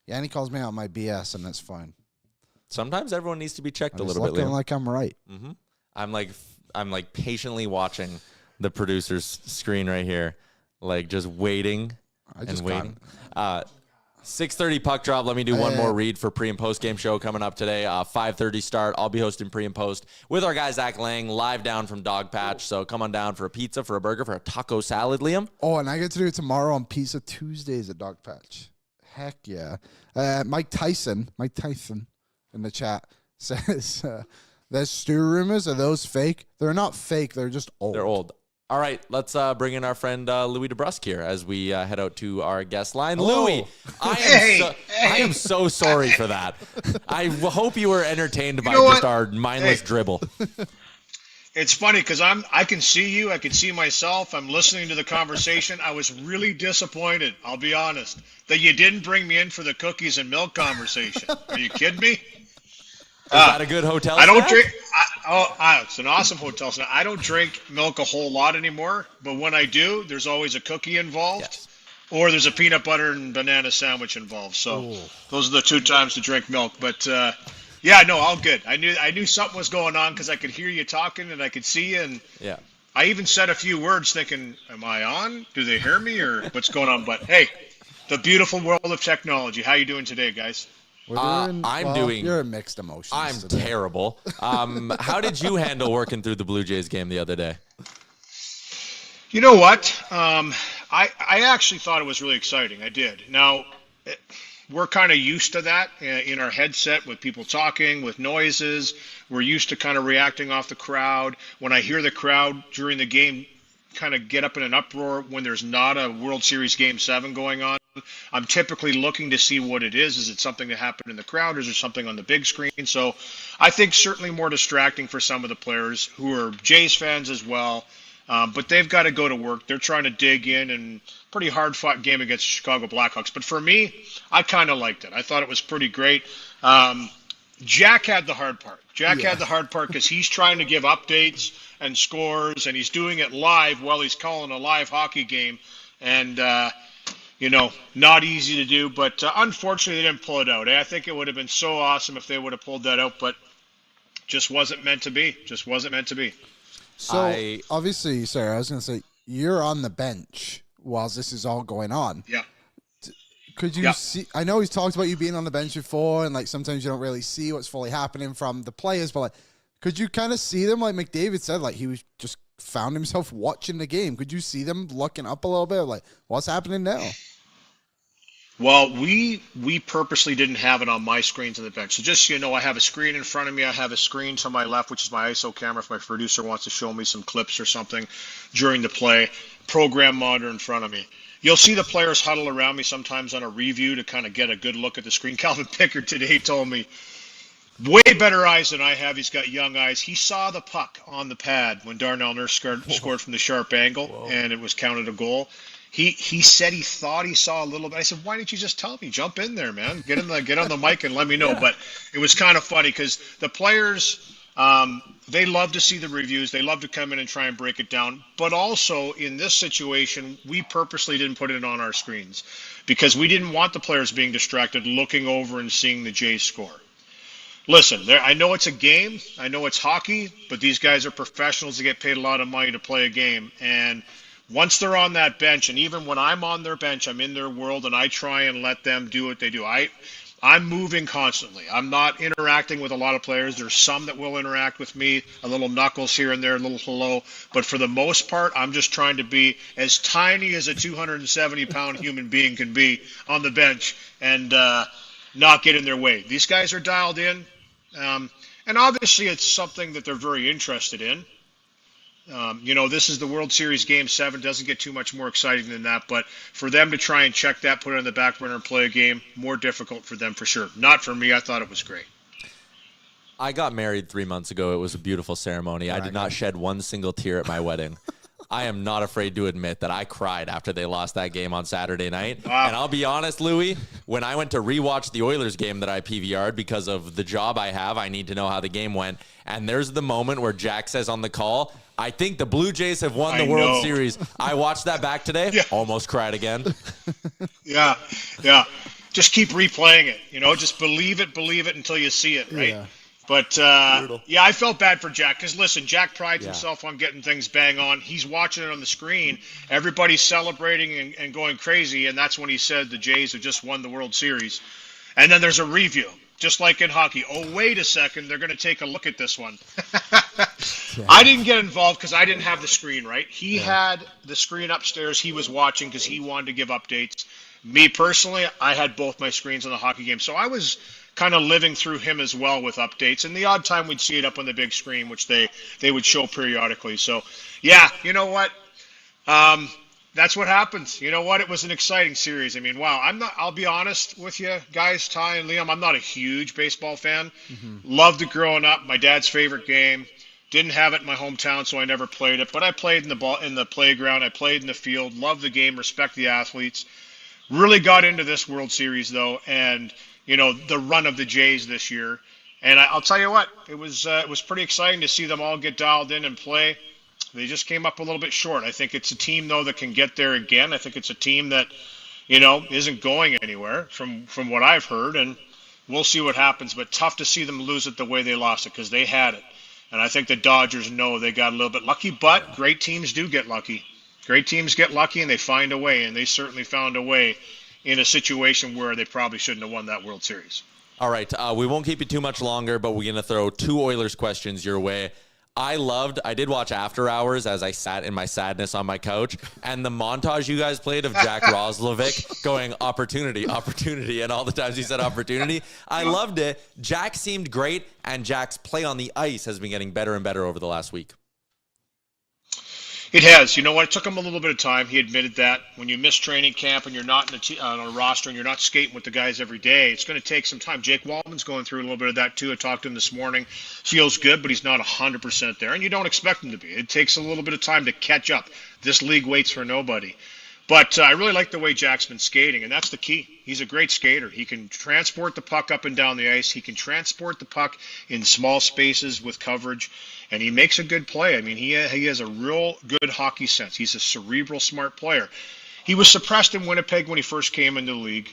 Yanni calls me out my BS, and that's fine. Sometimes everyone needs to be checked a little bit, looking Liam. like I'm right. Mm-hmm. I'm like patiently watching the producer's screen right here, like just waiting and waiting. 6:30 puck drop. Let me do one more read for pre and post game show coming up today. 5:30 start. I'll be hosting pre and post with our guy Zach Lang live down from Dog Patch. So come on down for a pizza, for a burger, for a taco salad, Liam. Oh, and I get to do it tomorrow on Pizza Tuesdays at Dog Patch. Heck yeah. Mike Tyson in the chat says there's stew rumors. Are those fake? They're not fake. They're just old. They're old. All right, let's bring in our friend Louie DeBrusk here as we head out to our guest line. Hello. Louie, I am so sorry for that. I hope you were entertained by just our mindless dribble. It's funny because I can see you. I can see myself. I'm listening to the conversation. I was really disappointed, I'll be honest, that you didn't bring me in for the cookies and milk conversation. Are you kidding me? Is that a good hotel I don't snack? drink. It's an awesome hotel snack. I don't drink milk a whole lot anymore, but when I do, there's always a cookie involved, Yes. or there's a peanut butter and banana sandwich involved. So those are the two times to drink milk. But yeah, no, all good. I knew something was going on because I could hear you talking and I could see you, and Yeah. I even said a few words thinking, am I on? Do they hear me or what's going on? But hey, the beautiful world of technology. How you doing today, guys? You're in mixed emotions. I'm today. terrible. How did you handle working through the Blue Jays game the other day? You know what? I actually thought it was really exciting. I did. Now, we're kind of used to that in our headset with people talking, with noises. We're used to kind of reacting off the crowd. When I hear the crowd during the game kind of get up in an uproar when there's not a World Series Game 7 going on, I'm typically looking to see what it is. Is it something that happened in the crowd, or is there something on the big screen? So I think certainly more distracting for some of the players who are Jays fans as well. But they've got to go to work. They're trying to dig in, and pretty hard-fought game against the Chicago Blackhawks. But for me, I kind of liked it. I thought it was pretty great. Jack had the hard part. Jack had the hard part because he's trying to give updates and scores, and he's doing it live while he's calling a live hockey game. And not easy to do, but unfortunately they didn't pull it out. I think it would have been so awesome if they would have pulled that out, but just wasn't meant to be. So, obviously, Sarah, I was going to say, you're on the bench while this is all going on. Yeah. Could you see, I know he's talked about you being on the bench before, and like sometimes you don't really see what's fully happening from the players, but like, could you kind of see them, like McDavid said, like he was just found himself watching the game. Could you see them looking up a little bit, like what's happening now? Well, we purposely didn't have it on my screens on the bench. So just so you know, I have a screen in front of me. I have a screen to my left, which is my ISO camera if my producer wants to show me some clips or something during the play. Program monitor in front of me. You'll see the players huddle around me sometimes on a review to kind of get a good look at the screen. Calvin Pickard today told me, way better eyes than I have. He's got young eyes. He saw the puck on the pad when Darnell Nurse scored from the sharp angle, and it was counted a goal. He said he thought he saw a little bit. I said, why didn't you just tell me? Jump in there, man. Get on the mic and let me know. But it was kind of funny because the players, they love to see the reviews. They love to come in and try and break it down. But also in this situation, we purposely didn't put it on our screens because we didn't want the players being distracted, looking over and seeing the Jays score. listen, I know it's a game. I know it's hockey, but these guys are professionals that get paid a lot of money to play a game. And once they're on that bench, and even when I'm on their bench, I'm in their world, and I try and let them do what they do. I'm moving constantly. I'm not interacting with a lot of players. There's some that will interact with me, a little knuckles here and there, a little hello. But for the most part, I'm just trying to be as tiny as a 270-pound human being can be on the bench and not get in their way. These guys are dialed in. And obviously it's something that they're very interested in. This is the World Series Game 7. Doesn't get too much more exciting than that. But for them to try and check that, put it on the back burner and play a game, more difficult for them for sure. Not for me. I thought it was great. I got married 3 months ago. It was a beautiful ceremony. I did not shed one single tear at my wedding. I am not afraid to admit that I cried after they lost that game on Saturday night. Wow. And I'll be honest, Louie, when I went to rewatch the Oilers game that I PVR'd because of the job I have, I need to know how the game went. And there's the moment where Jack says on the call, I think the Blue Jays have won the World Series. I watched that back today, almost cried again. Yeah. Just keep replaying it. Just believe it until you see it, right? Yeah. But, I felt bad for Jack because, listen, Jack prides himself on getting things bang on. He's watching it on the screen. Everybody's celebrating and going crazy, and that's when he said the Jays have just won the World Series. And then there's a review, just like in hockey. Oh, wait a second, they're going to take a look at this one. I didn't get involved because I didn't have the screen, right? He had the screen upstairs. He was watching because he wanted to give updates. Me, personally, I had both my screens on the hockey game. So I was kind of living through him as well with updates. And the odd time we'd see it up on the big screen, which they would show periodically. So, you know what? That's what happens. You know what? It was an exciting series. I mean, wow. I'll be honest with you guys, Ty and Liam, I'm not a huge baseball fan. Mm-hmm. Loved it growing up. My dad's favorite game. Didn't have it in my hometown, so I never played it. But I played in the playground. I played in the field. Loved the game. Respect the athletes. Really got into this World Series, though, and the run of the Jays this year. And I'll tell you what, it was pretty exciting to see them all get dialed in and play. They just came up a little bit short. I think it's a team, though, that can get there again. I think it's a team that, isn't going anywhere from what I've heard, and we'll see what happens. But tough to see them lose it the way they lost it because they had it. And I think the Dodgers know they got a little bit lucky, but great teams do get lucky. Great teams get lucky, and they find a way, and they certainly found a way in a situation where they probably shouldn't have won that World Series. All right, we won't keep you too much longer, but we're going to throw 2 Oilers questions your way. I did watch After Hours as I sat in my sadness on my couch, and the montage you guys played of Jack Roslovic going opportunity, and all the times he said opportunity, I loved it. Jack seemed great, and Jack's play on the ice has been getting better and better over the last week. It has. You know what? It took him a little bit of time. He admitted that. When you miss training camp and you're not on a roster and you're not skating with the guys every day, it's going to take some time. Jake Waldman's going through a little bit of that too. I talked to him this morning. Feels good, but he's not 100% there, and you don't expect him to be. It takes a little bit of time to catch up. This league waits for nobody. But I really like the way Jack's been skating, and that's the key. He's a great skater. He can transport the puck up and down the ice. He can transport the puck in small spaces with coverage, and he makes a good play. I mean, he has a real good hockey sense. He's a cerebral, smart player. He was suppressed in Winnipeg when he first came into the league.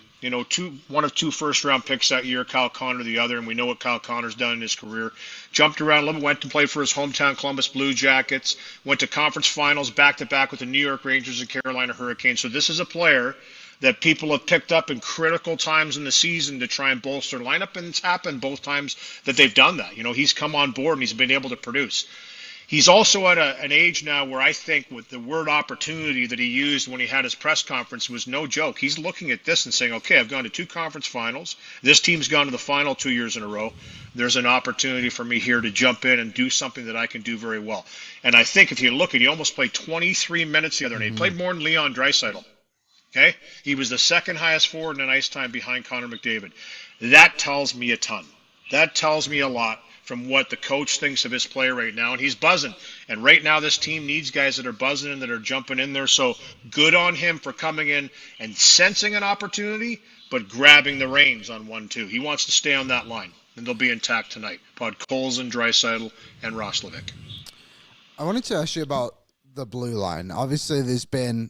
One of 2 first-round picks that year, Kyle Connor the other, and we know what Kyle Connor's done in his career. Jumped around a little, went to play for his hometown Columbus Blue Jackets, went to conference finals back-to-back with the New York Rangers and Carolina Hurricanes. So this is a player that people have picked up in critical times in the season to try and bolster lineup, and it's happened both times that they've done that. He's come on board and he's been able to produce. He's also at an age now where I think with the word opportunity that he used when he had his press conference was no joke. He's looking at this and saying, okay, I've gone to 2 conference finals. This team's gone to the final 2 years in a row. There's an opportunity for me here to jump in and do something that I can do very well. And I think if you look at it, he almost played 23 minutes the other night. He played more than Leon Draisaitl. Okay? He was the second highest forward in ice time behind Connor McDavid. That tells me a ton. That tells me a lot from what the coach thinks of his play right now, and he's buzzing. And right now this team needs guys that are buzzing and that are jumping in there, so good on him for coming in and sensing an opportunity, but grabbing the reins on 1-2. He wants to stay on that line, and they'll be intact tonight. Podkolzin, Draisaitl, and Roslovic. I wanted to ask you about the blue line. Obviously, there's been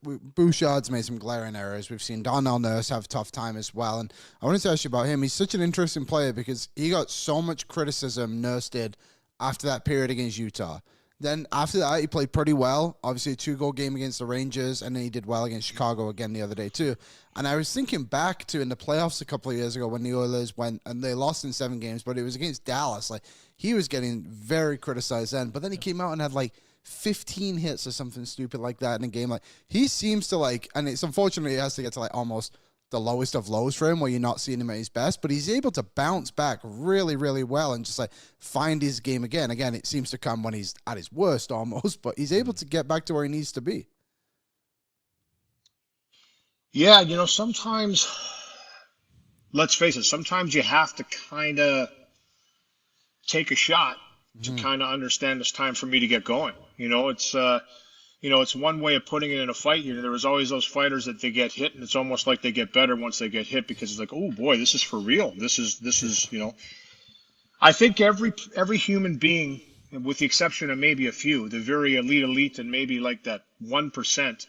Bouchard's made some glaring errors. We've seen Darnell Nurse have a tough time as well. And I wanted to ask you about him. He's such an interesting player because he got so much criticism, Nurse did, after that period against Utah. Then after that, he played pretty well. Obviously, a 2-goal game against the Rangers, and then he did well against Chicago again the other day too. And I was thinking back to in the playoffs a couple of years ago when the Oilers went, and they lost in 7 games, but it was against Dallas. Like, he was getting very criticized then. But then he came out and had, like, 15 hits or something stupid like that in a game. Like, he seems to, like, and it's unfortunately he has to get to, like, almost the lowest of lows for him where you're not seeing him at his best, but he's able to bounce back really, really well and just, like, find his game again. Again, it seems to come when he's at his worst almost, but he's able to get back to where he needs to be. Yeah, sometimes, let's face it, sometimes you have to kind of take a shot to kind of understand it's time for me to get going. It's one way of putting it in a fight. There was always those fighters that they get hit, and it's almost like they get better once they get hit because it's like, oh boy, this is for real. This is. I think every human being, with the exception of maybe a few, the very elite, and maybe like that 1%,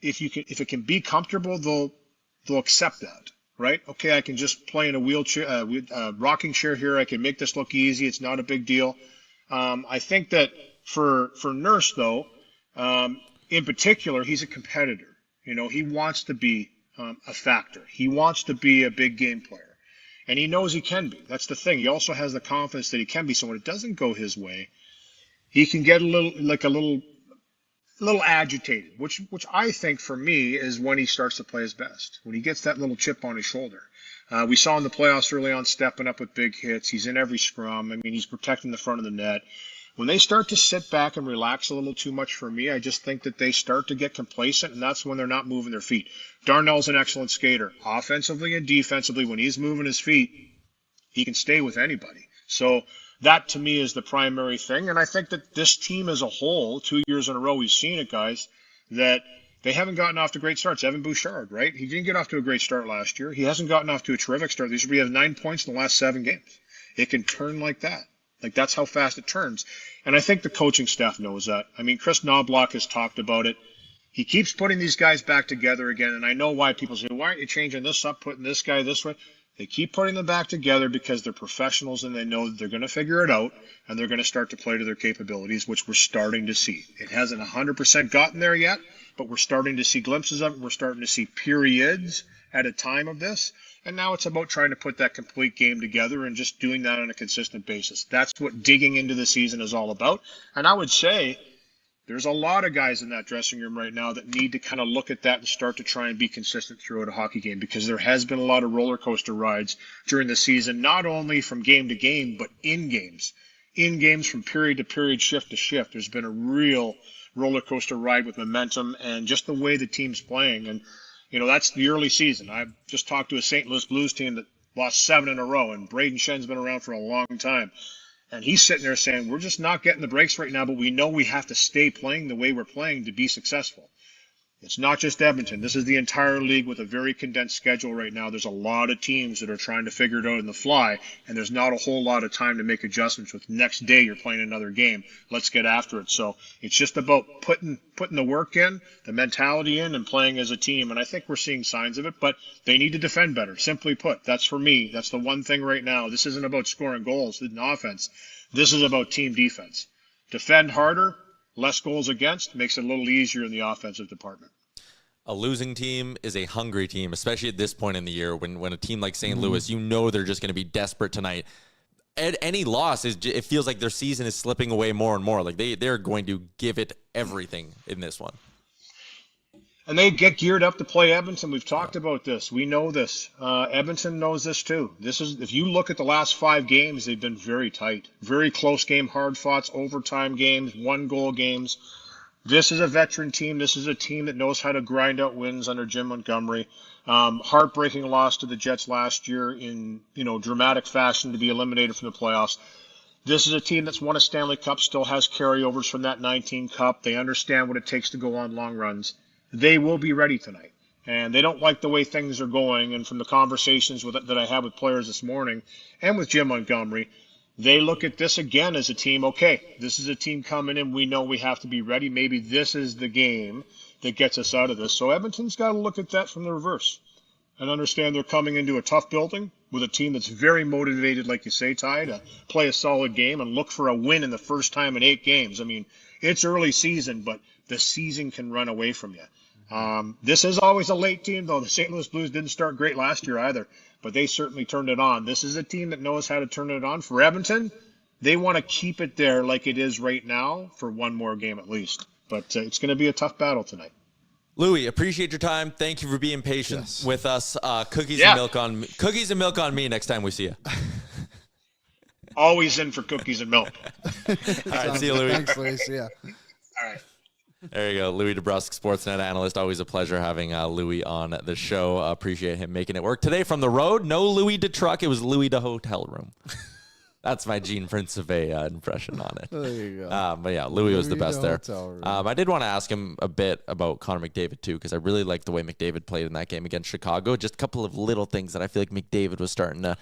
if it can be comfortable, they'll accept that. Right? Okay, I can just play in a wheelchair, rocking chair here. I can make this look easy. It's not a big deal. I think that for Nurse though. In particular, he's a competitor. He wants to be a factor. He wants to be a big game player. And he knows he can be. That's the thing. He also has the confidence that he can be. So when it doesn't go his way, he can get a little agitated, which I think for me is when he starts to play his best, when he gets that little chip on his shoulder. We saw in the playoffs early on stepping up with big hits. He's in every scrum. I mean, he's protecting the front of the net. When they start to sit back and relax a little too much for me, I just think that they start to get complacent, and that's when they're not moving their feet. Darnell's an excellent skater. Offensively and defensively, when he's moving his feet, he can stay with anybody. So that, to me, is the primary thing. And I think that this team as a whole, 2 years in a row, we've seen it, guys, that they haven't gotten off to great starts. Evan Bouchard, right? He didn't get off to a great start last year. He hasn't gotten off to a terrific start this year. He has 9 points in the last 7 games. It can turn like that. Like, that's how fast it turns. And I think the coaching staff knows that. I mean, Chris Knobloch has talked about it. He keeps putting these guys back together again. And I know why people say, why aren't you changing this up, putting this guy this way? They keep putting them back together because they're professionals and they know that they're going to figure it out and they're going to start to play to their capabilities, which we're starting to see. It hasn't 100% gotten there yet, but we're starting to see glimpses of it. We're starting to see periods at a time of this. And now it's about trying to put that complete game together and just doing that on a consistent basis. That's what digging into the season is all about. And I would say there's a lot of guys in that dressing room right now that need to kind of look at that and start to try and be consistent throughout a hockey game, because there has been a lot of roller coaster rides during the season, not only from game to game, but in games. In games from period to period, shift to shift. There's been a real roller coaster ride with momentum and just the way the team's playing. And that's the early season. I've just talked to a St. Louis Blues team that lost 7 in a row, and Braden Shen's been around for a long time. And he's sitting there saying, we're just not getting the breaks right now, but we know we have to stay playing the way we're playing to be successful. It's not just Edmonton. This is the entire league with a very condensed schedule right now. There's a lot of teams that are trying to figure it out on the fly, and there's not a whole lot of time to make adjustments. With next day you're playing another game. Let's get after it. So it's just about putting the work in, the mentality in, and playing as a team. And I think we're seeing signs of it, but they need to defend better. Simply put, that's for me. That's the one thing right now. This isn't about scoring goals in offense. This is about team defense. Defend harder, less goals against, makes it a little easier in the offensive department. A losing team is a hungry team, especially at this point in the year when a team like St. Louis, they're just going to be desperate tonight. Any loss, it feels like their season is slipping away more and more. Like they're going to give it everything in this one. And they get geared up to play Edmonton. We've talked about this. We know this. Edmonton knows this too. If you look at the last 5 games, they've been very tight, very close game, hard foughts, overtime games, 1-goal games. This is a veteran team. This is a team that knows how to grind out wins under Jim Montgomery. Heartbreaking loss to the Jets last year in dramatic fashion to be eliminated from the playoffs. This is a team that's won a Stanley Cup, still has carryovers from that 19 Cup. They understand what it takes to go on long runs. They will be ready tonight. And they don't like the way things are going. And from the conversations that I had with players this morning and with Jim Montgomery, they look at this again as a team. Okay, this is a team coming in. We know we have to be ready. Maybe this is the game that gets us out of this. So Edmonton's got to look at that from the reverse and understand they're coming into a tough building with a team that's very motivated, like you say, Ty, to play a solid game and look for a win in the first time in 8 games. I mean, it's early season, but the season can run away from you. This is always a late team, though. The St. Louis Blues didn't start great last year either, but they certainly turned it on. This is a team that knows how to turn it on. For Edmonton, they want to keep it there like it is right now for one more game at least. But it's going to be a tough battle tonight. Louie, appreciate your time. Thank you for being patient with us. Cookies and milk on me next time we see you. Always in for cookies and milk. All right, see you, Louie. Thanks, Louie. See ya. All right. There you go. Louie DeBrusk, Sportsnet analyst. Always a pleasure having Louie on the show. Appreciate him making it work. Today from the road, no Louie de truck. It was Louie de hotel room. That's my Gene Principe impression on it. There you go. But yeah, Louie was the best there. Room. I did want to ask him a bit about Connor McDavid too, because I really liked the way McDavid played in that game against Chicago. Just a couple of little things that I feel like McDavid was starting to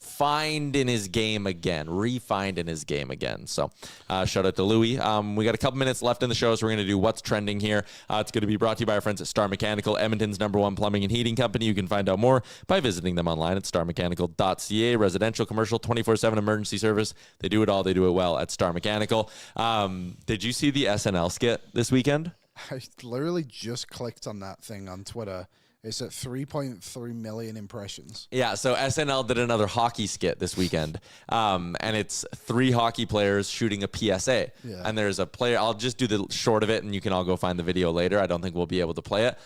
refine in his game again. So shout out to Louie. We got a couple minutes left in the show, so we're going to do What's Trending here. It's going to be brought to you by our friends at Star Mechanical, Edmonton's #1 plumbing and heating company. You can find out more by visiting them online at starmechanical.ca. Residential, commercial, 24/7 emergency service. They do it all. They do it well at Star Mechanical. Did you see the SNL skit this weekend? I literally just clicked on that thing on Twitter. It's at 3.3 million impressions. Yeah, so SNL did another hockey skit this weekend, and it's 3 hockey players shooting a PSA. Yeah. And there's a player. I'll just do the short of it, and you can all go find the video later. I don't think we'll be able to play it.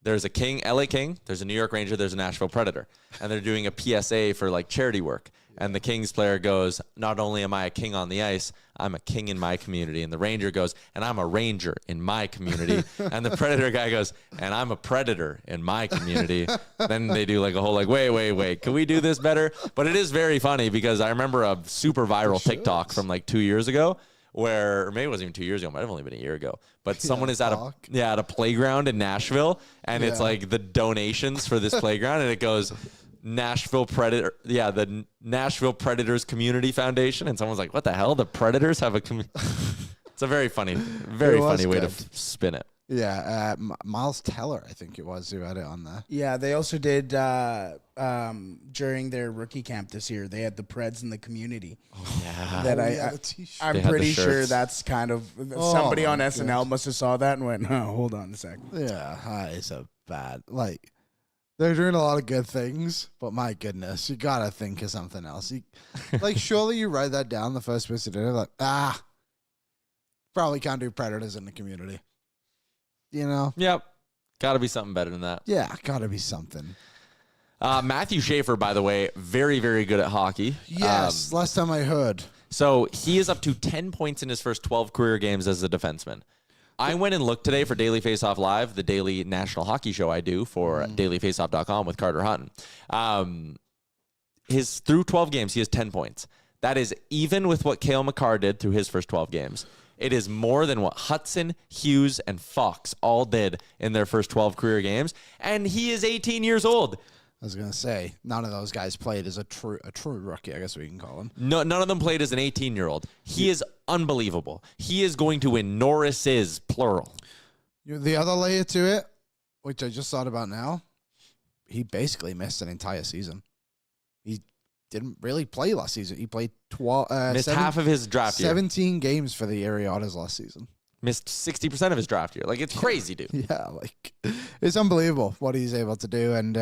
There's a LA King, there's a New York Ranger, there's a Nashville Predator, and they're doing a PSA for like charity work. And the Kings player goes, "Not only am I a king on the ice, I'm a king in my community." And the Ranger goes, "And I'm a ranger in my community." And the Predator guy goes, "And I'm a predator in my community." Then they do like a whole like, wait, can we do this better? But it is very funny because I remember a super viral TikTok from like 2 years ago where, or maybe it wasn't even 2 years ago, it might have only been a year ago, but someone is at a playground in Nashville, and it's like the donations for this playground, and it goes, Nashville Predator, the Nashville Predators Community Foundation, and someone's like, "What the hell? The Predators have a community?" It's a very funny way to spin it. Yeah, Miles Teller, I think it was, who had it on there. Yeah, they also did during their rookie camp this year. They had the Preds in the community. Oh, yeah. That I'm pretty sure that's kind of somebody on SNL must have saw that and went, "Oh, hold on a second." Yeah, that is a bad They're doing a lot of good things, but my goodness, you gotta think of something else. Surely you write that down the first person to do it, probably can't do predators in the community. You know? Yep. Gotta be something better than that. Yeah, gotta be something. Matthew Schaefer, by the way, very, very good at hockey. Yes, last time I heard. So he is up to 10 points in his first 12 career games as a defenseman. I went and looked today for Daily Faceoff Live, the daily national hockey show I do for dailyfaceoff.com with Carter Hutton. Through 12 games, he has 10 points. That is even with what Cale Makar did through his first 12 games. It is more than what Hudson, Hughes, and Fox all did in their first 12 career games. And he is 18 years old. I was going to say, none of those guys played as a true rookie, I guess we can call him. No, none of them played as an 18-year-old. He is unbelievable. He is going to win Norris's, plural. The other layer to it, which I just thought about now, he basically missed an entire season. He didn't really play last season. He played half of his draft year. 17 games for the Ariotas last season. Missed 60% of his draft year. Like, it's crazy, dude. Yeah, it's unbelievable what he's able to do. And,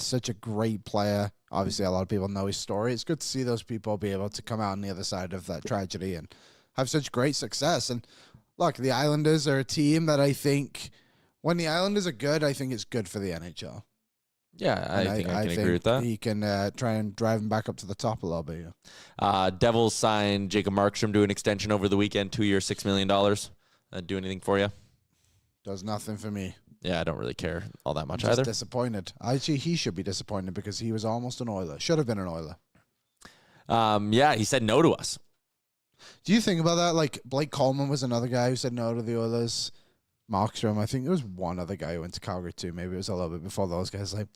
such a great player. Obviously, a lot of people know his story. It's good to see those people be able to come out on the other side of that tragedy and have such great success. And, look, the Islanders are a team that I think, when the Islanders are good, I think it's good for the NHL. Yeah, I think I can agree with that. He can try and drive him back up to the top a little bit. Yeah. Devils signed Jacob Markstrom to an extension over the weekend, 2 years, $6 million. Do anything for you? Does nothing for me. Yeah, I don't really care all that much I'm just either. Disappointed. Actually, he should be disappointed because he was almost an Oiler. Should have been an Oiler. Yeah, he said no to us. Do you think about that? Like, Blake Coleman was another guy who said no to the Oilers. Markstrom, I think there was one other guy who went to Calgary too. Maybe it was a little bit before those guys. Like,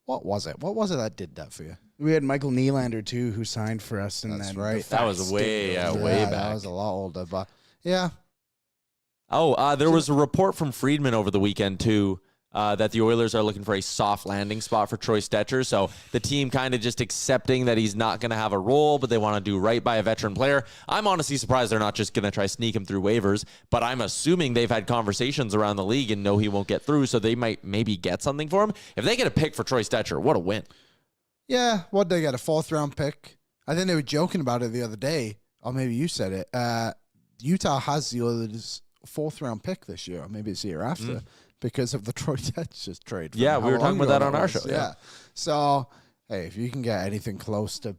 what was it? What was it that did that for you? We had Michael Nylander too, who signed for us. And that's then right. That was way back. That was a lot older, but yeah. There was a report from Friedman over the weekend, too, that the Oilers are looking for a soft landing spot for Troy Stetcher. So the team kind of just accepting that he's not going to have a role, but they want to do right by a veteran player. I'm honestly surprised they're not just going to try sneak him through waivers, but I'm assuming they've had conversations around the league and know he won't get through, so they might maybe get something for him. If they get a pick for Troy Stetcher, what a win. Yeah, what they got, a 4th-round pick? I think they were joking about it the other day, or maybe you said it. Utah has the Oilers' 4th-round pick this year, or maybe it's the year after. Because of the Troy Stetcher trade. Yeah, we were talking about that on our show. Yeah. So, hey, if you can get anything close to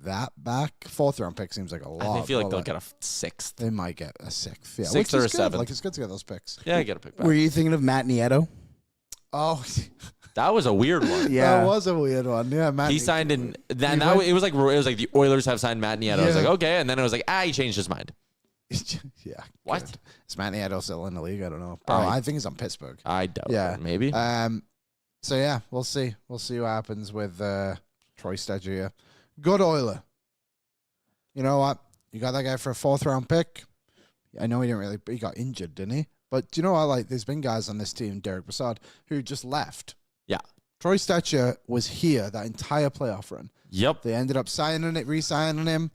that back, 4th-round pick seems like a lot. I feel like they'll get a 6th. They might get a 6th. Yeah, 6th or a 7th. Like, it's good to get those picks. Yeah, get a pick back. Were you thinking of Matt Nieto? Oh, that was a weird one. Yeah. That was a weird one. Yeah, Matt. He signed in. Then it was like the Oilers have signed Matt Nieto. I was like, okay, and then it was like, he changed his mind. Yeah. What? Good. Is Matt Nieto still in the league? I don't know. I think he's on Pittsburgh. I doubt it. Maybe. So, yeah, we'll see. We'll see what happens with Troy Stetcher here. Good Oiler. You know what? You got that guy for a 4th-round pick. I know he got injured, didn't he? But you know what? Like, there's been guys on this team, Derek Brassard, who just left. Yeah. Troy Stetcher was here that entire playoff run. Yep. They ended up re-signing him.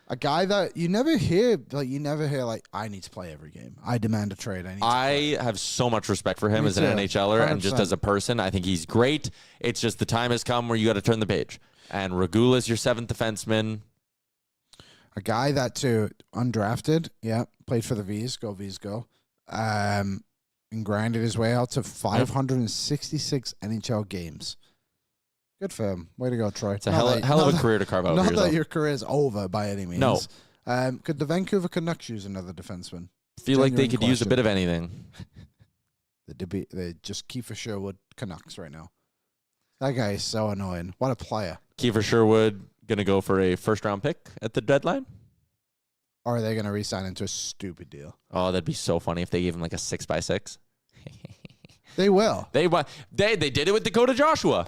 A guy that you never hear, I need to play every game. I demand a trade. I have so much respect for him as an NHLer 100%. And just as a person. I think he's great. It's just the time has come where you got to turn the page. And Regula's your 7th defenseman. A guy that, too, undrafted, played for the Vs, go Vs, go. And grinded his way out to 566 NHL games. Good for him. Way to go, Troy. It's a hell of a career to carve out for yourself. Not that your career is over by any means. No. Could the Vancouver Canucks use another defenseman? Feel like they could use a bit of anything. They just Kiefer Sherwood Canucks right now. That guy is so annoying. What a player. Kiefer Sherwood going to go for a 1st-round pick at the deadline? Or are they going to re-sign into a stupid deal? Oh, that'd be so funny if they gave him like a 6x6. They will. They did it with Dakota Joshua.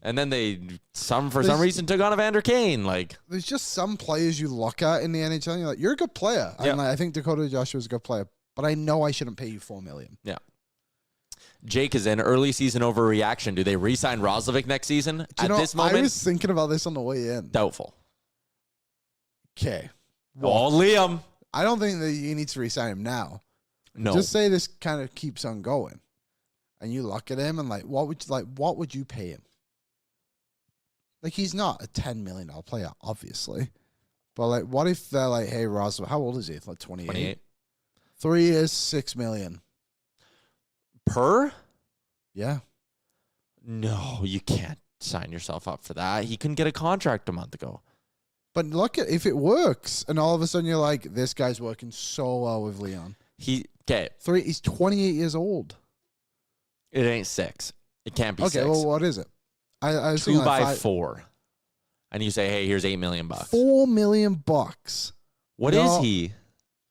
And then for some reason took on Evander Kane. Like, there's just some players you look at in the NHL and you're like, you're a good player. Yep. And I think Dakota Joshua's a good player, but I know I shouldn't pay you $4 million. Yeah. Jake is in early season overreaction. Do they re-sign Roslovic next season? This moment, I was thinking about this on the way in. Doubtful. Okay. Well, Liam. I don't think that you need to re-sign him now. No. Just say this kind of keeps on going. And you look at him and what would you pay him? Like, he's not a $10 million player, obviously. But, what if they're like, hey, Roslovic, how old is he? Like 28? 28. 3 years, $6 million. Per? Yeah. No, you can't sign yourself up for that. He couldn't get a contract a month ago. But look at if it works, and all of a sudden you're like, this guy's working so well with Leon. He's 28 years old. It ain't 6. It can't be 6. Okay, well, what is it? I was 2 by 4. And you say, hey, here's $8 million. $4 million. What is he?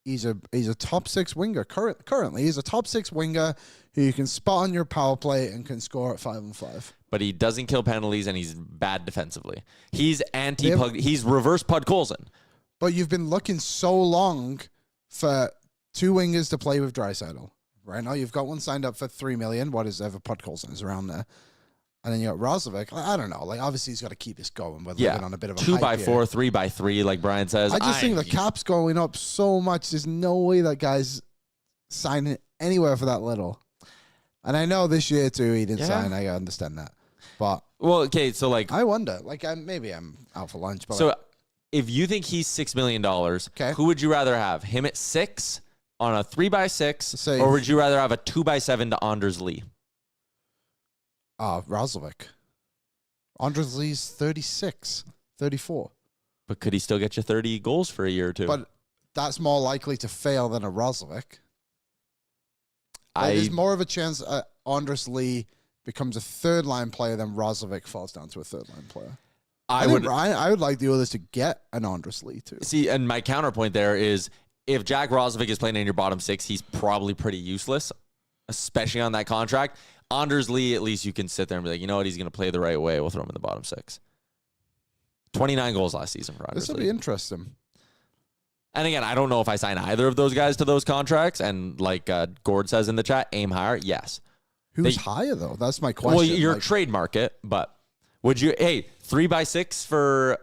He's a top 6 winger. Currently, he's a top 6 winger who you can spot on your power play and can score at 5-on-5. But he doesn't kill penalties and he's bad defensively. He's he's reverse Podkolzin. But you've been looking so long for 2 wingers to play with Draisaitl. Right now, you've got one signed up for $3 million. What is Evan Podkolzin is around there. And then you got Roslovic. I don't know. Like, obviously, he's got to keep this going. We're living on a bit of a 2 by hype 4, here. 3 by 3, like Brian says. I just think the cap's going up so much. There's no way that guy's signing anywhere for that little. And I know this year, too, he didn't sign. I understand that. But, well, okay, so, like, I wonder. Like, maybe I'm out for lunch. But so, if you think he's $6 million, who would you rather have? Him at 6 on a 3 by 6, or would you rather have a 2 by 7 to Anders Lee? Roslovic. Anders Lee's 36, 34. But could he still get you 30 goals for a year or two? But that's more likely to fail than a Roslovic. There's more of a chance Anders Lee becomes a 3rd-line player than Roslovic falls down to a 3rd-line player. I would like the Oilers to get an Anders Lee, too. See, and my counterpoint there is if Jack Roslovic is playing in your bottom 6, he's probably pretty useless, especially on that contract. Anders Lee, at least you can sit there and be like, you know what, he's going to play the right way. We'll throw him in the bottom 6. 29 goals last season for Anders Lee. This will be interesting. And again, I don't know if I sign either of those guys to those contracts. And like Gord says in the chat, aim higher. Yes. Who's higher, though? That's my question. Well, your trade market, but would you, 3x6 for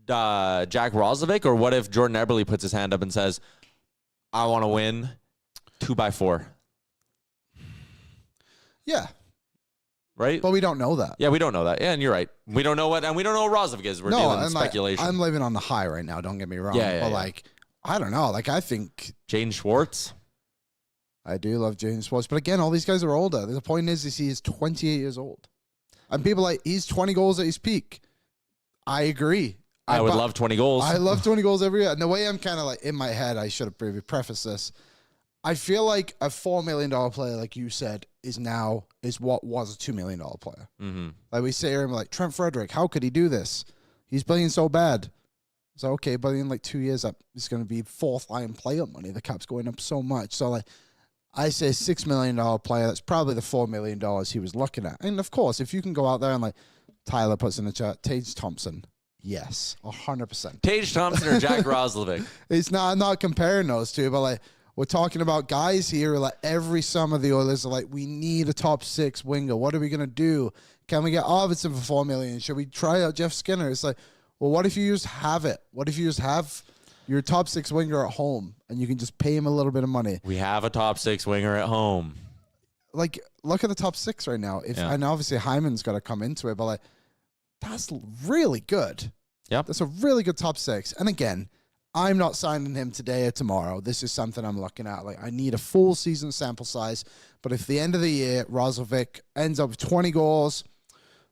Jack Roslovic? Or what if Jordan Eberle puts his hand up and says, I want to win 2x4? Yeah. Right? But we don't know that. Yeah, we don't know that. Yeah, and you're right. We don't know what Roslovic is. We're dealing in speculation. I'm living on the high right now, don't get me wrong. Yeah, but I don't know. I think Jaden Schwartz. I do love Jaden Schwartz. But again, all these guys are older. The point is he is 28 years old. And people he's 20 goals at his peak. I agree. I would love 20 goals. I love 20 goals every year. And the way I'm kind of in my head, I should have prefaced this. I feel like a $4 million player, like you said, is what was a $2 million player. Mm-hmm. Like we say here, like Trent Frederick, how could he do this? He's playing so bad. So okay, but in 2 years, it's going to be fourth line player money. The cap's going up so much. So I say $6 million player. That's probably the $4 million he was looking at. And of course, if you can go out there and Tyler puts in the chat, Tage Thompson. Yes, 100%. Tage Thompson or Jack Roslovic? I'm not comparing those two, but we're talking about guys here. Every summer, the Oilers are we need a top 6 winger. What are we gonna do? Can we get Arvidsson for $4 million? Should we try out Jeff Skinner? It's well, what if you just have it? What if you just have your top 6 winger at home and you can just pay him a little bit of money? We have a top 6 winger at home. Look at the top 6 right now. And obviously Hyman's got to come into it, but that's really good. Yeah, that's a really good top 6. And again, I'm not signing him today or tomorrow. This is something I'm looking at. I need a full season sample size. But if the end of the year, Roslovic ends up with 20 goals,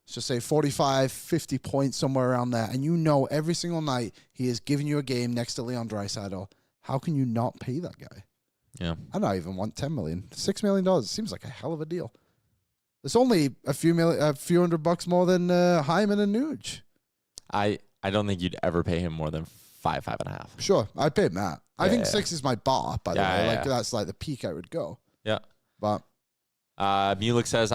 let's just say 45, 50 points, somewhere around there, and every single night he is giving you a game next to Leon Draisaitl, how can you not pay that guy? Yeah. I don't even want $10 million. $6 million seems like a hell of a deal. It's only a few $100 more than Hyman and Nuge. I don't think you'd ever pay him more than 5.5. Sure, I'd pay him that. I think 6 is my bar, by the way. That's the peak I would go. Yeah. But Mulek says,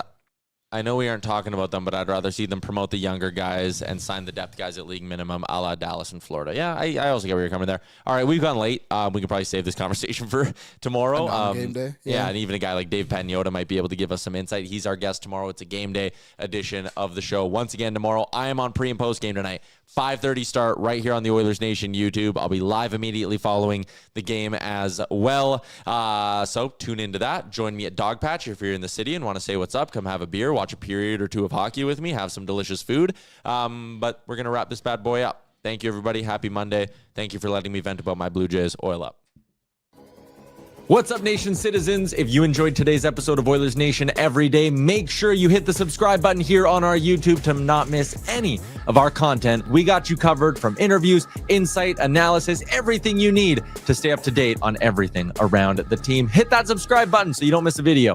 I know we aren't talking about them, but I'd rather see them promote the younger guys and sign the depth guys at league minimum, a la Dallas and Florida. Yeah, I also get where you're coming there. All right, we've gone late. We can probably save this conversation for tomorrow. Game day. Yeah, and even a guy like Dave Pagnotta might be able to give us some insight. He's our guest tomorrow. It's a game day edition of the show. Once again, tomorrow, I am on pre and post game tonight. 5:30 start right here on the Oilers Nation YouTube. I'll be live immediately following the game as well. So tune into that. Join me at Dog Patch if you're in the city and want to say what's up. Come have a beer, watch a period or two of hockey with me, have some delicious food. But we're going to wrap this bad boy up. Thank you, everybody. Happy Monday. Thank you for letting me vent about my Blue Jays. Oil up. What's up, Nation citizens? If you enjoyed today's episode of Oilers Nation Everyday, make sure you hit the subscribe button here on our YouTube to not miss any of our content. We got you covered from interviews, insight, analysis, everything you need to stay up to date on everything around the team. Hit that subscribe button so you don't miss a video.